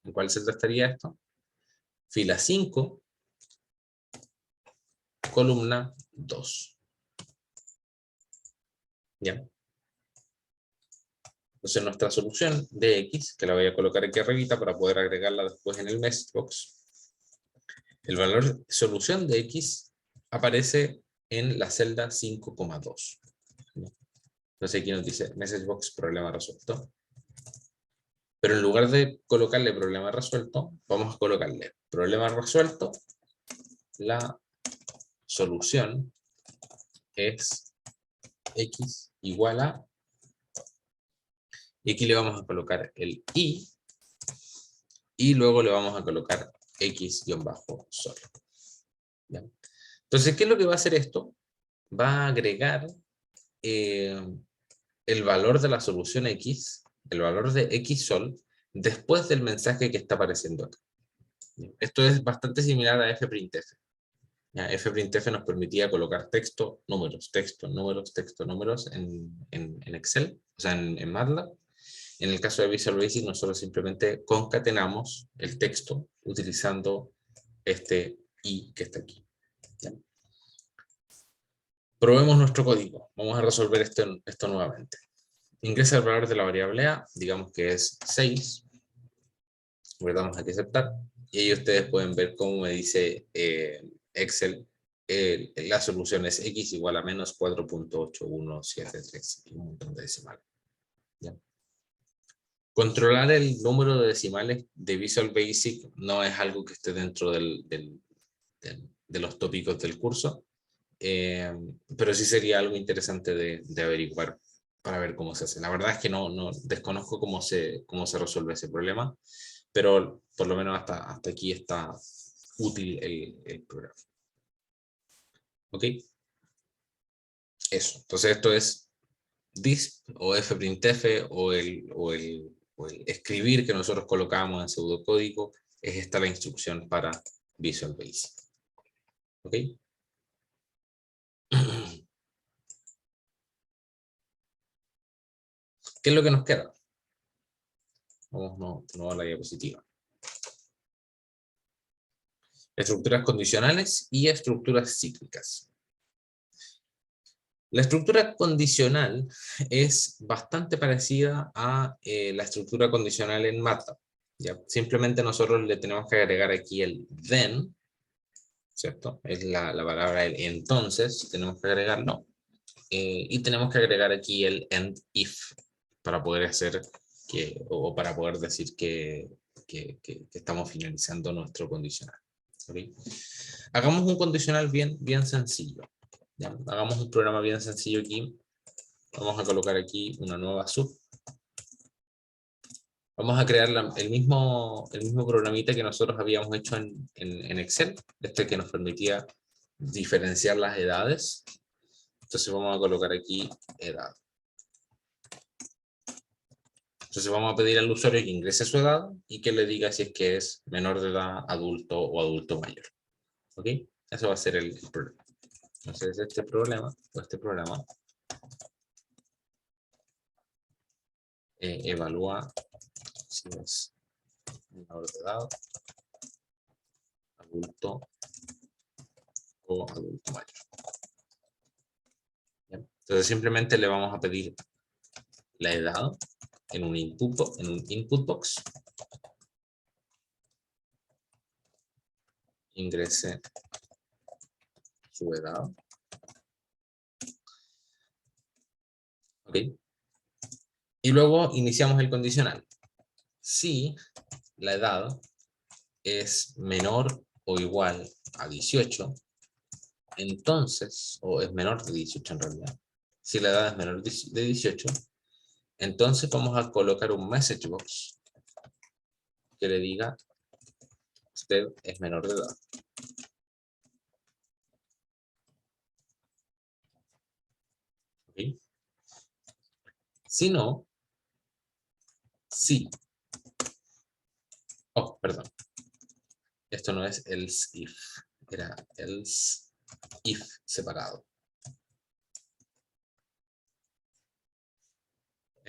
¿En cuál celda estaría esto? Fila 5, columna 2. ¿Ya? Entonces nuestra solución de X, que la voy a colocar aquí arribita para poder agregarla después en el messagebox, el valor de solución de X aparece en la celda 5,2. Entonces aquí nos dice messagebox problema resuelto. Pero en lugar de colocarle problema resuelto, vamos a colocarle problema resuelto. La solución es X igual a, y aquí le vamos a colocar el I, y luego le vamos a colocar X-solo. ¿Ya? Entonces, ¿qué es lo que va a hacer esto? Va a agregar el valor de la solución X, el valor de X-sol, después del mensaje que está apareciendo acá. Esto es bastante similar a fprintf. Fprintf nos permitía colocar texto, números, texto, números, texto, números en Excel, o sea, en MATLAB. En el caso de Visual Basic, nosotros simplemente concatenamos el texto utilizando este I que está aquí. ¿Ya? Probemos nuestro código. Vamos a resolver esto nuevamente. Ingresa el valor de la variable A, digamos que es 6. Le damos aquí a aceptar. Y ahí ustedes pueden ver cómo me dice Excel. La solución es X igual a menos 4.8173. Y un montón de decimales. ¿Ya? Controlar el número de decimales de Visual Basic no es algo que esté dentro de los tópicos del curso. Pero sí sería algo interesante de averiguar para ver cómo se hace. La verdad es que no desconozco cómo se resuelve ese problema, pero por lo menos hasta aquí está útil el programa. ¿Ok? Eso. Entonces esto es disp o fprintf o el escribir que nosotros colocamos en pseudocódigo. Es esta la instrucción para Visual Basic. ¿Ok? ¿Qué es lo que nos queda? Vamos a la diapositiva. Estructuras condicionales y estructuras cíclicas. La estructura condicional es bastante parecida a la estructura condicional en MATLAB. ¿Ya? Simplemente nosotros le tenemos que agregar aquí el then, ¿cierto? Es la palabra el entonces, tenemos que agregarlo. Y tenemos que agregar aquí el end if para poder hacer o para poder decir que estamos finalizando nuestro condicional. ¿Okay? Hagamos un condicional bien sencillo. ¿Ya? Hagamos un programa bien sencillo aquí. Vamos a colocar aquí una nueva sub. Vamos a crear el mismo programita que nosotros habíamos hecho en Excel, que nos permitía diferenciar las edades. Entonces vamos a colocar aquí edad. Entonces vamos a pedir al usuario que ingrese su edad y que le diga si es que es menor de edad, adulto o adulto mayor. ¿Ok? Eso va a ser el problema. Entonces este programa evalúa si es menor de edad, adulto o adulto mayor. ¿Bien? Entonces simplemente le vamos a pedir la edad en un input box. Ingrese su edad. ¿Ok? Y luego iniciamos el condicional. Si la edad es menor o igual a 18, entonces, o es menor de 18 en realidad, si la edad es menor de 18, entonces vamos a colocar un message box que le diga usted es menor de edad. ¿Okay? Si no, sí. Oh, perdón. Esto no es else if, era else if separado.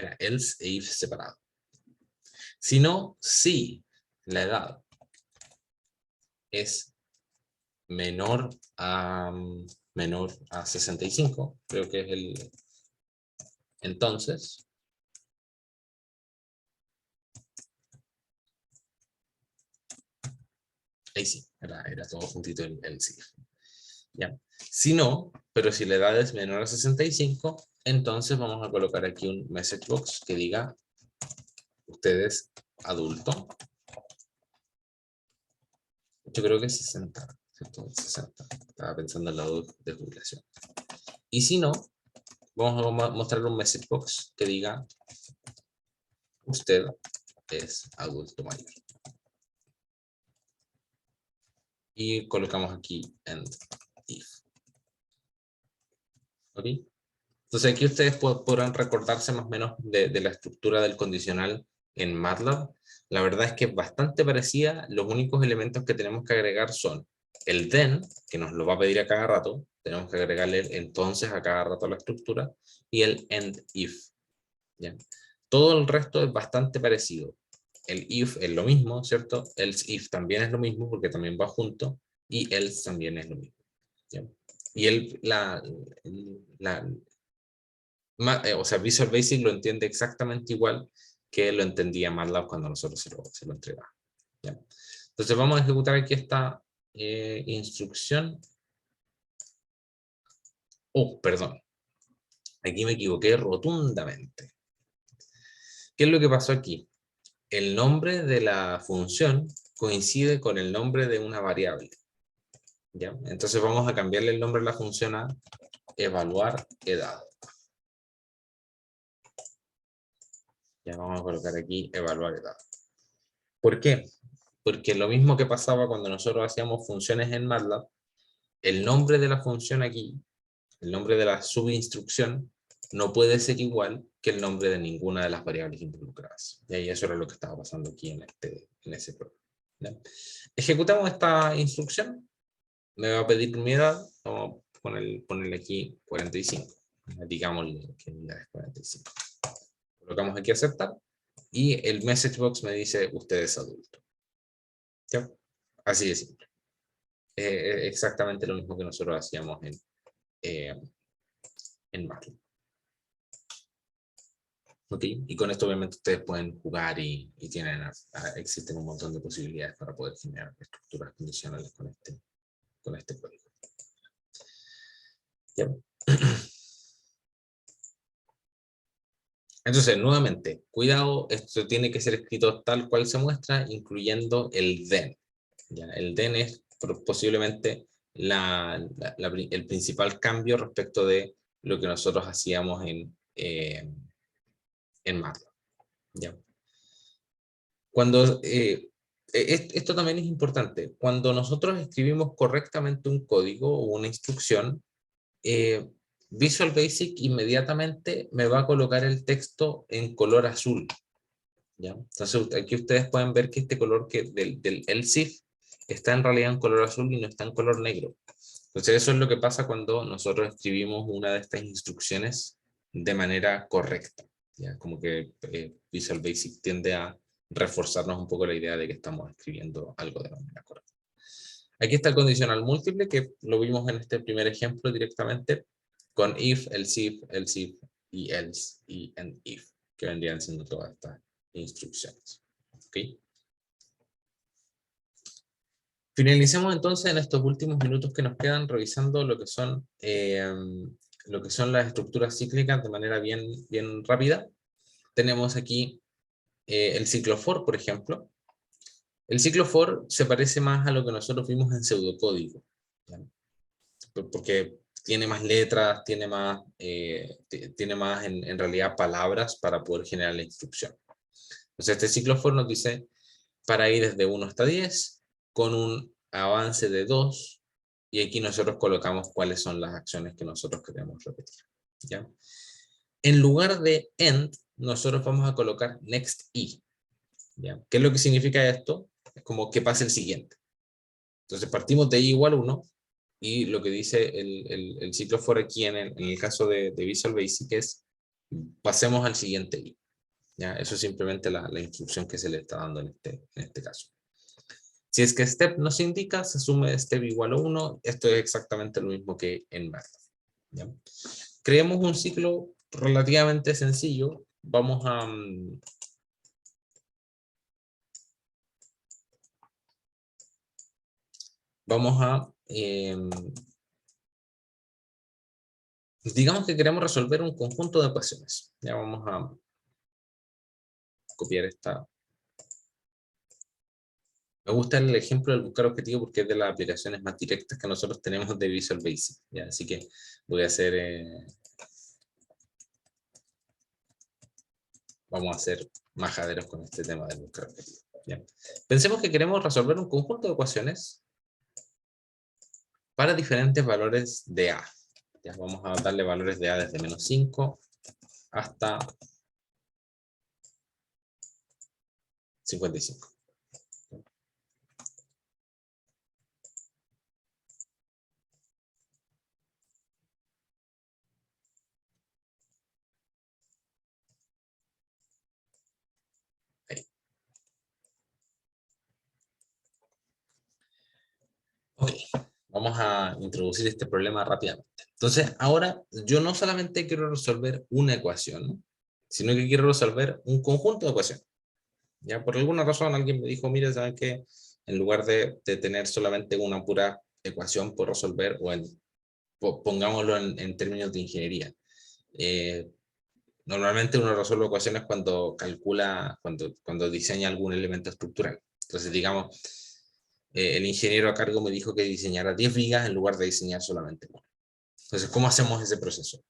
Era else e if separado. Si no, si la edad es menor a 65, creo que es el... Entonces, ahí sí, era todo juntito el sí. ¿Ya? Si no, pero si la edad es menor a 65, entonces vamos a colocar aquí un message box que diga, usted es adulto. Yo creo que es 60, ¿cierto? 60. Estaba pensando en la edad de jubilación. Y si no, vamos a mostrar un message box que diga, usted es adulto mayor. Y colocamos aquí end if. ¿Ok? Entonces aquí ustedes podrán recordarse más o menos de la estructura del condicional en MATLAB. La verdad es que es bastante parecida. Los únicos elementos que tenemos que agregar son el then, que nos lo va a pedir a cada rato. Tenemos que agregarle el entonces a cada rato a la estructura. Y el end if. ¿Ya? Todo el resto es bastante parecido. El if es lo mismo, ¿cierto? Else if también es lo mismo porque también va junto. Y else también es lo mismo. ¿Ya? Y o sea, Visual Basic lo entiende exactamente igual que lo entendía MATLAB cuando nosotros se lo entregamos. ¿Ya? Entonces vamos a ejecutar aquí esta instrucción. Oh, perdón. Aquí me equivoqué rotundamente. ¿Qué es lo que pasó aquí? El nombre de la función coincide con el nombre de una variable. ¿Ya? Entonces vamos a cambiarle el nombre de la función a evaluar edad. Ya vamos a colocar aquí evaluar edad. ¿Por qué? Porque lo mismo que pasaba cuando nosotros hacíamos funciones en MATLAB, el nombre de la función aquí, el nombre de la subinstrucción, no puede ser igual que el nombre de ninguna de las variables involucradas. Y ahí eso era lo que estaba pasando aquí en ese programa. ¿Ya? Ejecutamos esta instrucción, me va a pedir mi edad, vamos a ponerle aquí 45, digamos que mi edad es 45. Colocamos aquí aceptar, y el message box me dice usted es adulto. ¿Ya? Así de simple. Exactamente lo mismo que nosotros hacíamos en MATLAB. ¿Okay? Y con esto obviamente ustedes pueden jugar y existen un montón de posibilidades para poder generar estructuras condicionales con este código. ¿Ya? Entonces, nuevamente, cuidado, esto tiene que ser escrito tal cual se muestra, incluyendo el then. ¿Ya? El then es posiblemente el principal cambio respecto de lo que nosotros hacíamos en MATLAB. ¿Ya? Cuando, esto también es importante. Cuando nosotros escribimos correctamente un código o una instrucción, Visual Basic inmediatamente me va a colocar el texto en color azul. ¿Ya? Entonces aquí ustedes pueden ver que este color del else if está en realidad en color azul y no está en color negro. Entonces eso es lo que pasa cuando nosotros escribimos una de estas instrucciones de manera correcta. ¿Ya? Como que Visual Basic tiende a reforzarnos un poco la idea de que estamos escribiendo algo de manera correcta. Aquí está el condicional múltiple, que lo vimos en este primer ejemplo directamente, con if, else y else y end if, que vendrían siendo todas estas instrucciones. ¿Okay? Finalicemos entonces en estos últimos minutos que nos quedan revisando lo que son las estructuras cíclicas de manera bien rápida. Tenemos aquí el ciclo for, por ejemplo. El ciclo for se parece más a lo que nosotros vimos en pseudocódigo, ¿ya? Porque tiene más letras, tiene más en realidad palabras para poder generar la instrucción. Entonces este ciclo for nos dice para ir desde 1 hasta 10 con un avance de 2, y aquí nosotros colocamos cuáles son las acciones que nosotros queremos repetir. ¿Ya? En lugar de end, nosotros vamos a colocar next i. ¿Ya? ¿Qué es lo que significa esto? Es como que pase el siguiente. Entonces partimos de i igual 1, y lo que dice el ciclo for aquí en el caso de Visual Basic es pasemos al siguiente i. ¿Ya? Eso es simplemente la instrucción que se le está dando en este caso. Si es que step nos indica, se asume step igual a 1. Esto es exactamente lo mismo que en MATLAB. ¿Ya? Creemos un ciclo relativamente sencillo. Vamos a... digamos que queremos resolver un conjunto de ecuaciones. Ya vamos a copiar esta. Me gusta el ejemplo del buscar objetivo porque es de las aplicaciones más directas que nosotros tenemos de Visual Basic. ¿Ya? Así que voy a hacer... vamos a hacer majaderos con este tema del buscar objetivo. ¿Ya? Pensemos que queremos resolver un conjunto de ecuaciones para diferentes valores de A. Ya, vamos a darle valores de A desde -5 hasta 55. Ahí. Ok, vamos a introducir este problema rápidamente. Entonces, ahora yo no solamente quiero resolver una ecuación, sino que quiero resolver un conjunto de ecuaciones. Ya, por alguna razón alguien me dijo, mire, ¿saben qué? En lugar de tener solamente una pura ecuación por resolver, pongámoslo en términos de ingeniería. Normalmente uno resuelve ecuaciones cuando calcula, cuando diseña algún elemento estructural. Entonces, digamos, el ingeniero a cargo me dijo que diseñara 10 vigas en lugar de diseñar solamente una. Entonces, ¿cómo hacemos ese proceso?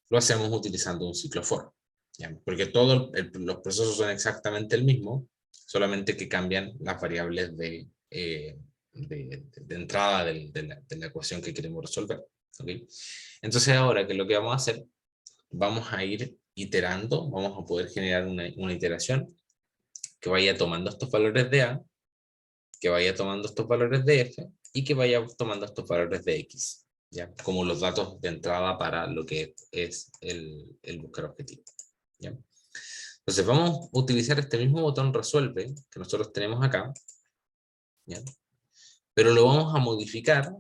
Lo hacemos utilizando un ciclo for. ¿Ya? Porque todos los procesos son exactamente el mismo, solamente que cambian las variables de entrada de la ecuación que queremos resolver. ¿Okay? Entonces ahora, ¿qué es lo que vamos a hacer? Vamos a ir iterando, vamos a poder generar una iteración que vaya tomando estos valores de A, que vaya tomando estos valores de F, y que vaya tomando estos valores de X, ¿ya? Como los datos de entrada para lo que es el buscar objetivo. ¿Ya? Entonces vamos a utilizar este mismo botón resuelve que nosotros tenemos acá, ¿ya? Pero lo vamos a modificar,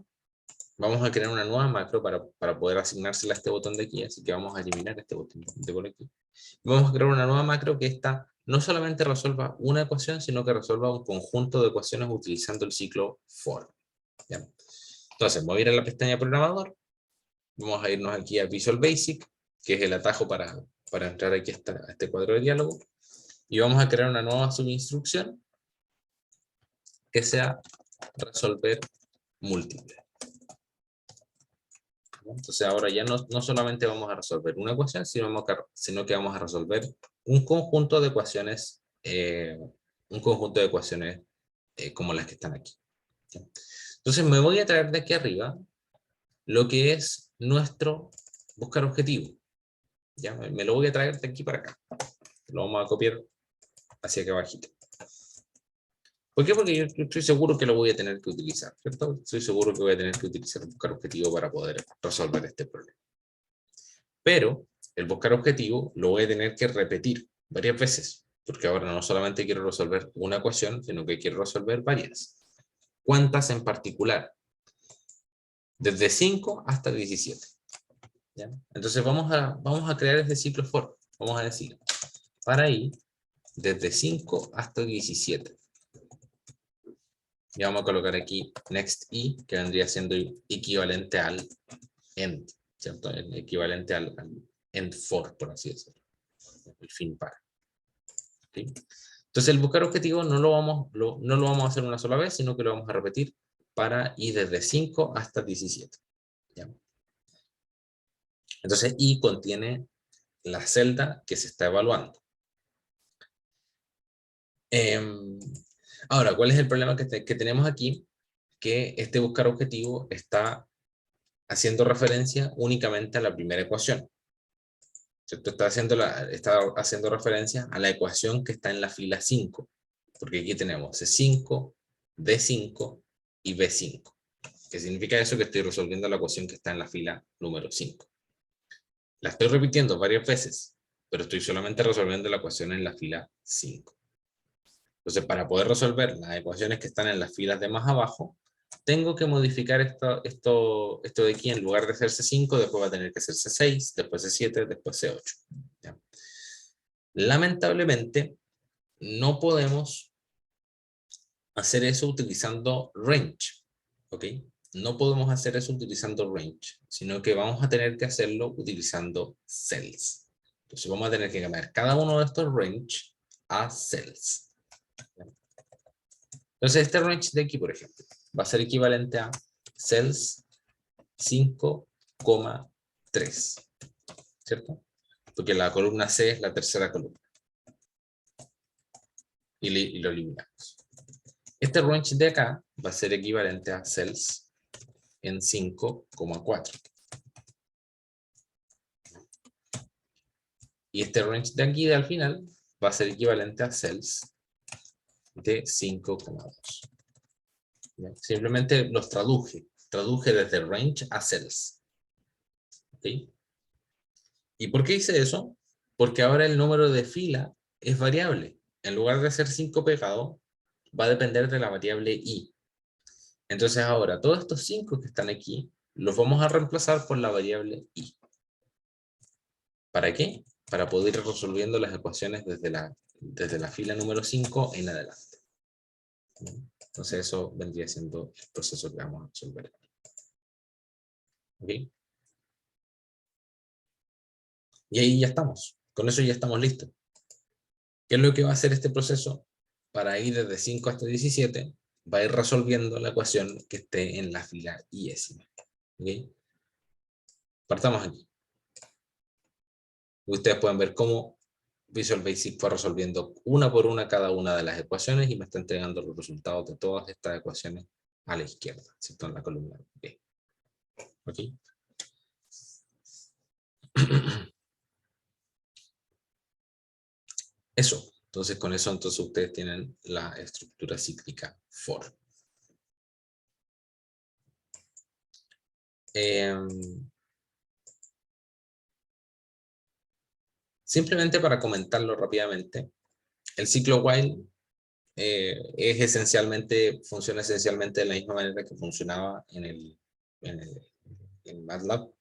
vamos a crear una nueva macro para poder asignársela a este botón de aquí, así que vamos a eliminar este botón de por aquí. Vamos a crear una nueva macro que esta no solamente resuelva una ecuación, sino que resuelva un conjunto de ecuaciones utilizando el ciclo for. ¿Ya? Entonces, voy a ir a la pestaña programador, vamos a irnos aquí a Visual Basic, que es el atajo para entrar aquí a este cuadro de diálogo, y vamos a crear una nueva subinstrucción que sea resolver múltiple. Entonces ahora ya no solamente vamos a resolver una ecuación, sino que vamos a resolver un conjunto de ecuaciones, como las que están aquí. Entonces me voy a traer de aquí arriba lo que es nuestro buscar objetivo. ¿Ya? Me lo voy a traer de aquí para acá. Lo vamos a copiar hacia acá abajito. ¿Por qué? Porque yo estoy seguro que lo voy a tener que utilizar, ¿cierto? Estoy seguro que voy a tener que utilizar el buscar objetivo para poder resolver este problema. Pero el buscar objetivo lo voy a tener que repetir varias veces, porque ahora no solamente quiero resolver una ecuación, sino que quiero resolver varias. ¿Cuántas en particular? Desde 5 hasta 17. ¿Ya? Entonces vamos a crear este ciclo for. Vamos a decir, para i, desde 5 hasta 17. Y vamos a colocar aquí next i, que vendría siendo equivalente al end, ¿cierto? El equivalente al end for, por así decirlo. El fin para. ¿Okay? Entonces el buscar objetivo no lo vamos a hacer una sola vez, sino que lo vamos a repetir para i desde 5 hasta 17. ¿Ya? Entonces i contiene la celda que se está evaluando. Ahora, ¿cuál es el problema que tenemos aquí? Que este buscar objetivo está haciendo referencia únicamente a la primera ecuación. ¿Cierto? Está haciendo referencia a la ecuación que está en la fila 5, porque aquí tenemos C5, D5 y B5. ¿Qué significa eso? Que estoy resolviendo la ecuación que está en la fila número 5. La estoy repitiendo varias veces, pero estoy solamente resolviendo la ecuación en la fila 5. Entonces, para poder resolver las ecuaciones que están en las filas de más abajo, tengo que modificar esto de aquí. En lugar de hacerse 5, después va a tener que hacerse 6, después C7, después C8. ¿Ya? Lamentablemente, no podemos hacer eso utilizando range, ¿ok? No podemos hacer eso utilizando range, sino que vamos a tener que hacerlo utilizando cells. Entonces vamos a tener que cambiar cada uno de estos range a cells. Entonces este range de aquí, por ejemplo, va a ser equivalente a cells 5,3, ¿cierto? Porque la columna C es la tercera columna. Y lo eliminamos. Este range de acá va a ser equivalente a cells en 5,4. Y este range de aquí, al final, va a ser equivalente a cells de 5,2. Simplemente los traduje desde range a cells. ¿Okay? ¿Y por qué hice eso? Porque ahora el número de fila es variable. En lugar de ser 5 pegado, va a depender de la variable i. Entonces ahora, todos estos 5 que están aquí, los vamos a reemplazar por la variable i. ¿Para qué? Para poder ir resolviendo las ecuaciones desde la fila número 5 en adelante. Entonces eso vendría siendo el proceso que vamos a resolver. ¿Ok? Y ahí ya estamos. Con eso ya estamos listos. ¿Qué es lo que va a hacer este proceso? Para ir desde 5 hasta 17, va a ir resolviendo la ecuación que esté en la fila iésima. ¿Ok? Partamos aquí. Ustedes pueden ver cómo Visual Basic fue resolviendo una por una cada una de las ecuaciones y me está entregando los resultados de todas estas ecuaciones a la izquierda, ¿cierto? En la columna B. ¿Ok? Eso. Entonces, con eso entonces ustedes tienen la estructura cíclica for. Simplemente para comentarlo rápidamente, el ciclo while funciona esencialmente de la misma manera que funcionaba en MATLAB.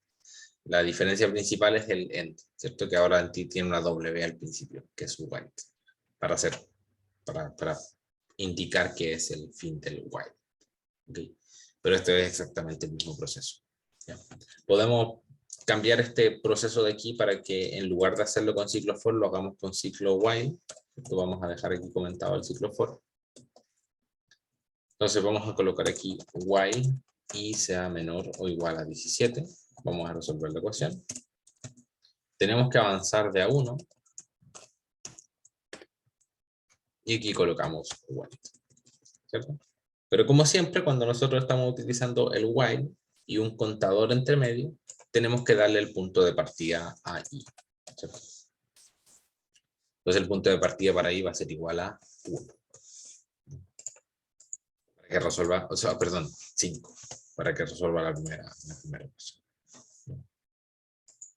La diferencia principal es el end, ¿cierto? Que ahora tiene una W al principio, que es while, para indicar que es el fin del while. ¿Okay? Pero esto es exactamente el mismo proceso. ¿Ya? Podemos cambiar este proceso de aquí para que en lugar de hacerlo con ciclo for, lo hagamos con ciclo while. Esto vamos a dejar aquí comentado el ciclo for. Entonces vamos a colocar aquí while i sea menor o igual a 17. Vamos a resolver la ecuación. Tenemos que avanzar de a 1. Y aquí colocamos while. ¿Cierto? Pero como siempre, cuando nosotros estamos utilizando el while y un contador entre medio, tenemos que darle el punto de partida a i. ¿Cierto? Entonces el punto de partida para i va a ser igual a 1. Para que resuelva, 5. Para que resuelva la primera ecuación.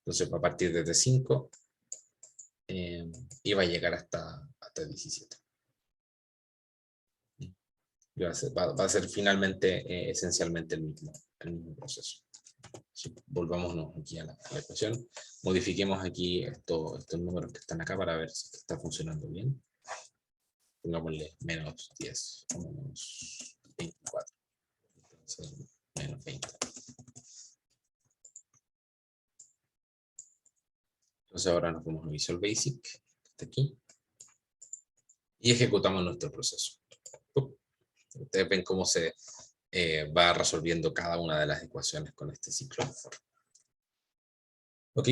Entonces va a partir desde 5 y va a llegar hasta 17. Va a ser finalmente, esencialmente el mismo proceso. Si volvámonos aquí a la ecuación, modifiquemos aquí estos números que están acá para ver si está funcionando bien. Pongámosle menos 10 o menos 24. Entonces, menos 20. Entonces ahora nos vamos a Visual Basic, que está aquí, y ejecutamos nuestro proceso. Ustedes ven cómo se va resolviendo cada una de las ecuaciones con este ciclo for. Ok,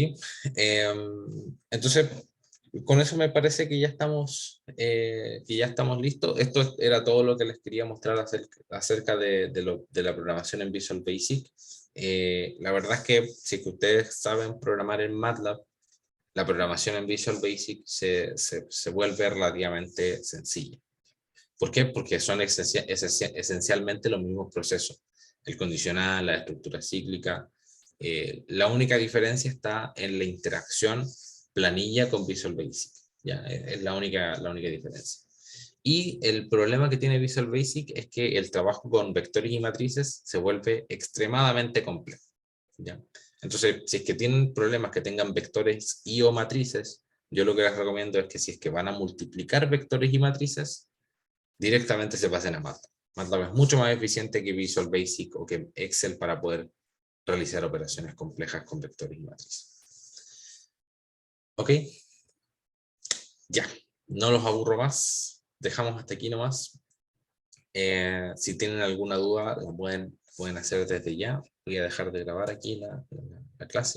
entonces con eso me parece que ya estamos listos. Esto era todo lo que les quería mostrar acerca de la programación en Visual Basic. La verdad es que si ustedes saben programar en MATLAB, la programación en Visual Basic se vuelve relativamente sencilla. ¿Por qué? Porque son esencialmente los mismos procesos. El condicional, la estructura cíclica, La única diferencia está en la interacción planilla con Visual Basic. ¿Ya? Es la única diferencia. Y el problema que tiene Visual Basic es que el trabajo con vectores y matrices se vuelve extremadamente complejo. ¿Ya? Entonces, si es que tienen problemas que tengan vectores y o matrices, yo lo que les recomiendo es que si es que van a multiplicar vectores y matrices, directamente se pasen a MATLAB. MATLAB es mucho más eficiente que Visual Basic o que Excel para poder realizar operaciones complejas con vectores y matrices. ¿Ok? Ya, no los aburro más. Dejamos hasta aquí nomás. Si tienen alguna duda, la pueden hacer desde ya. Voy a dejar de grabar aquí la clase.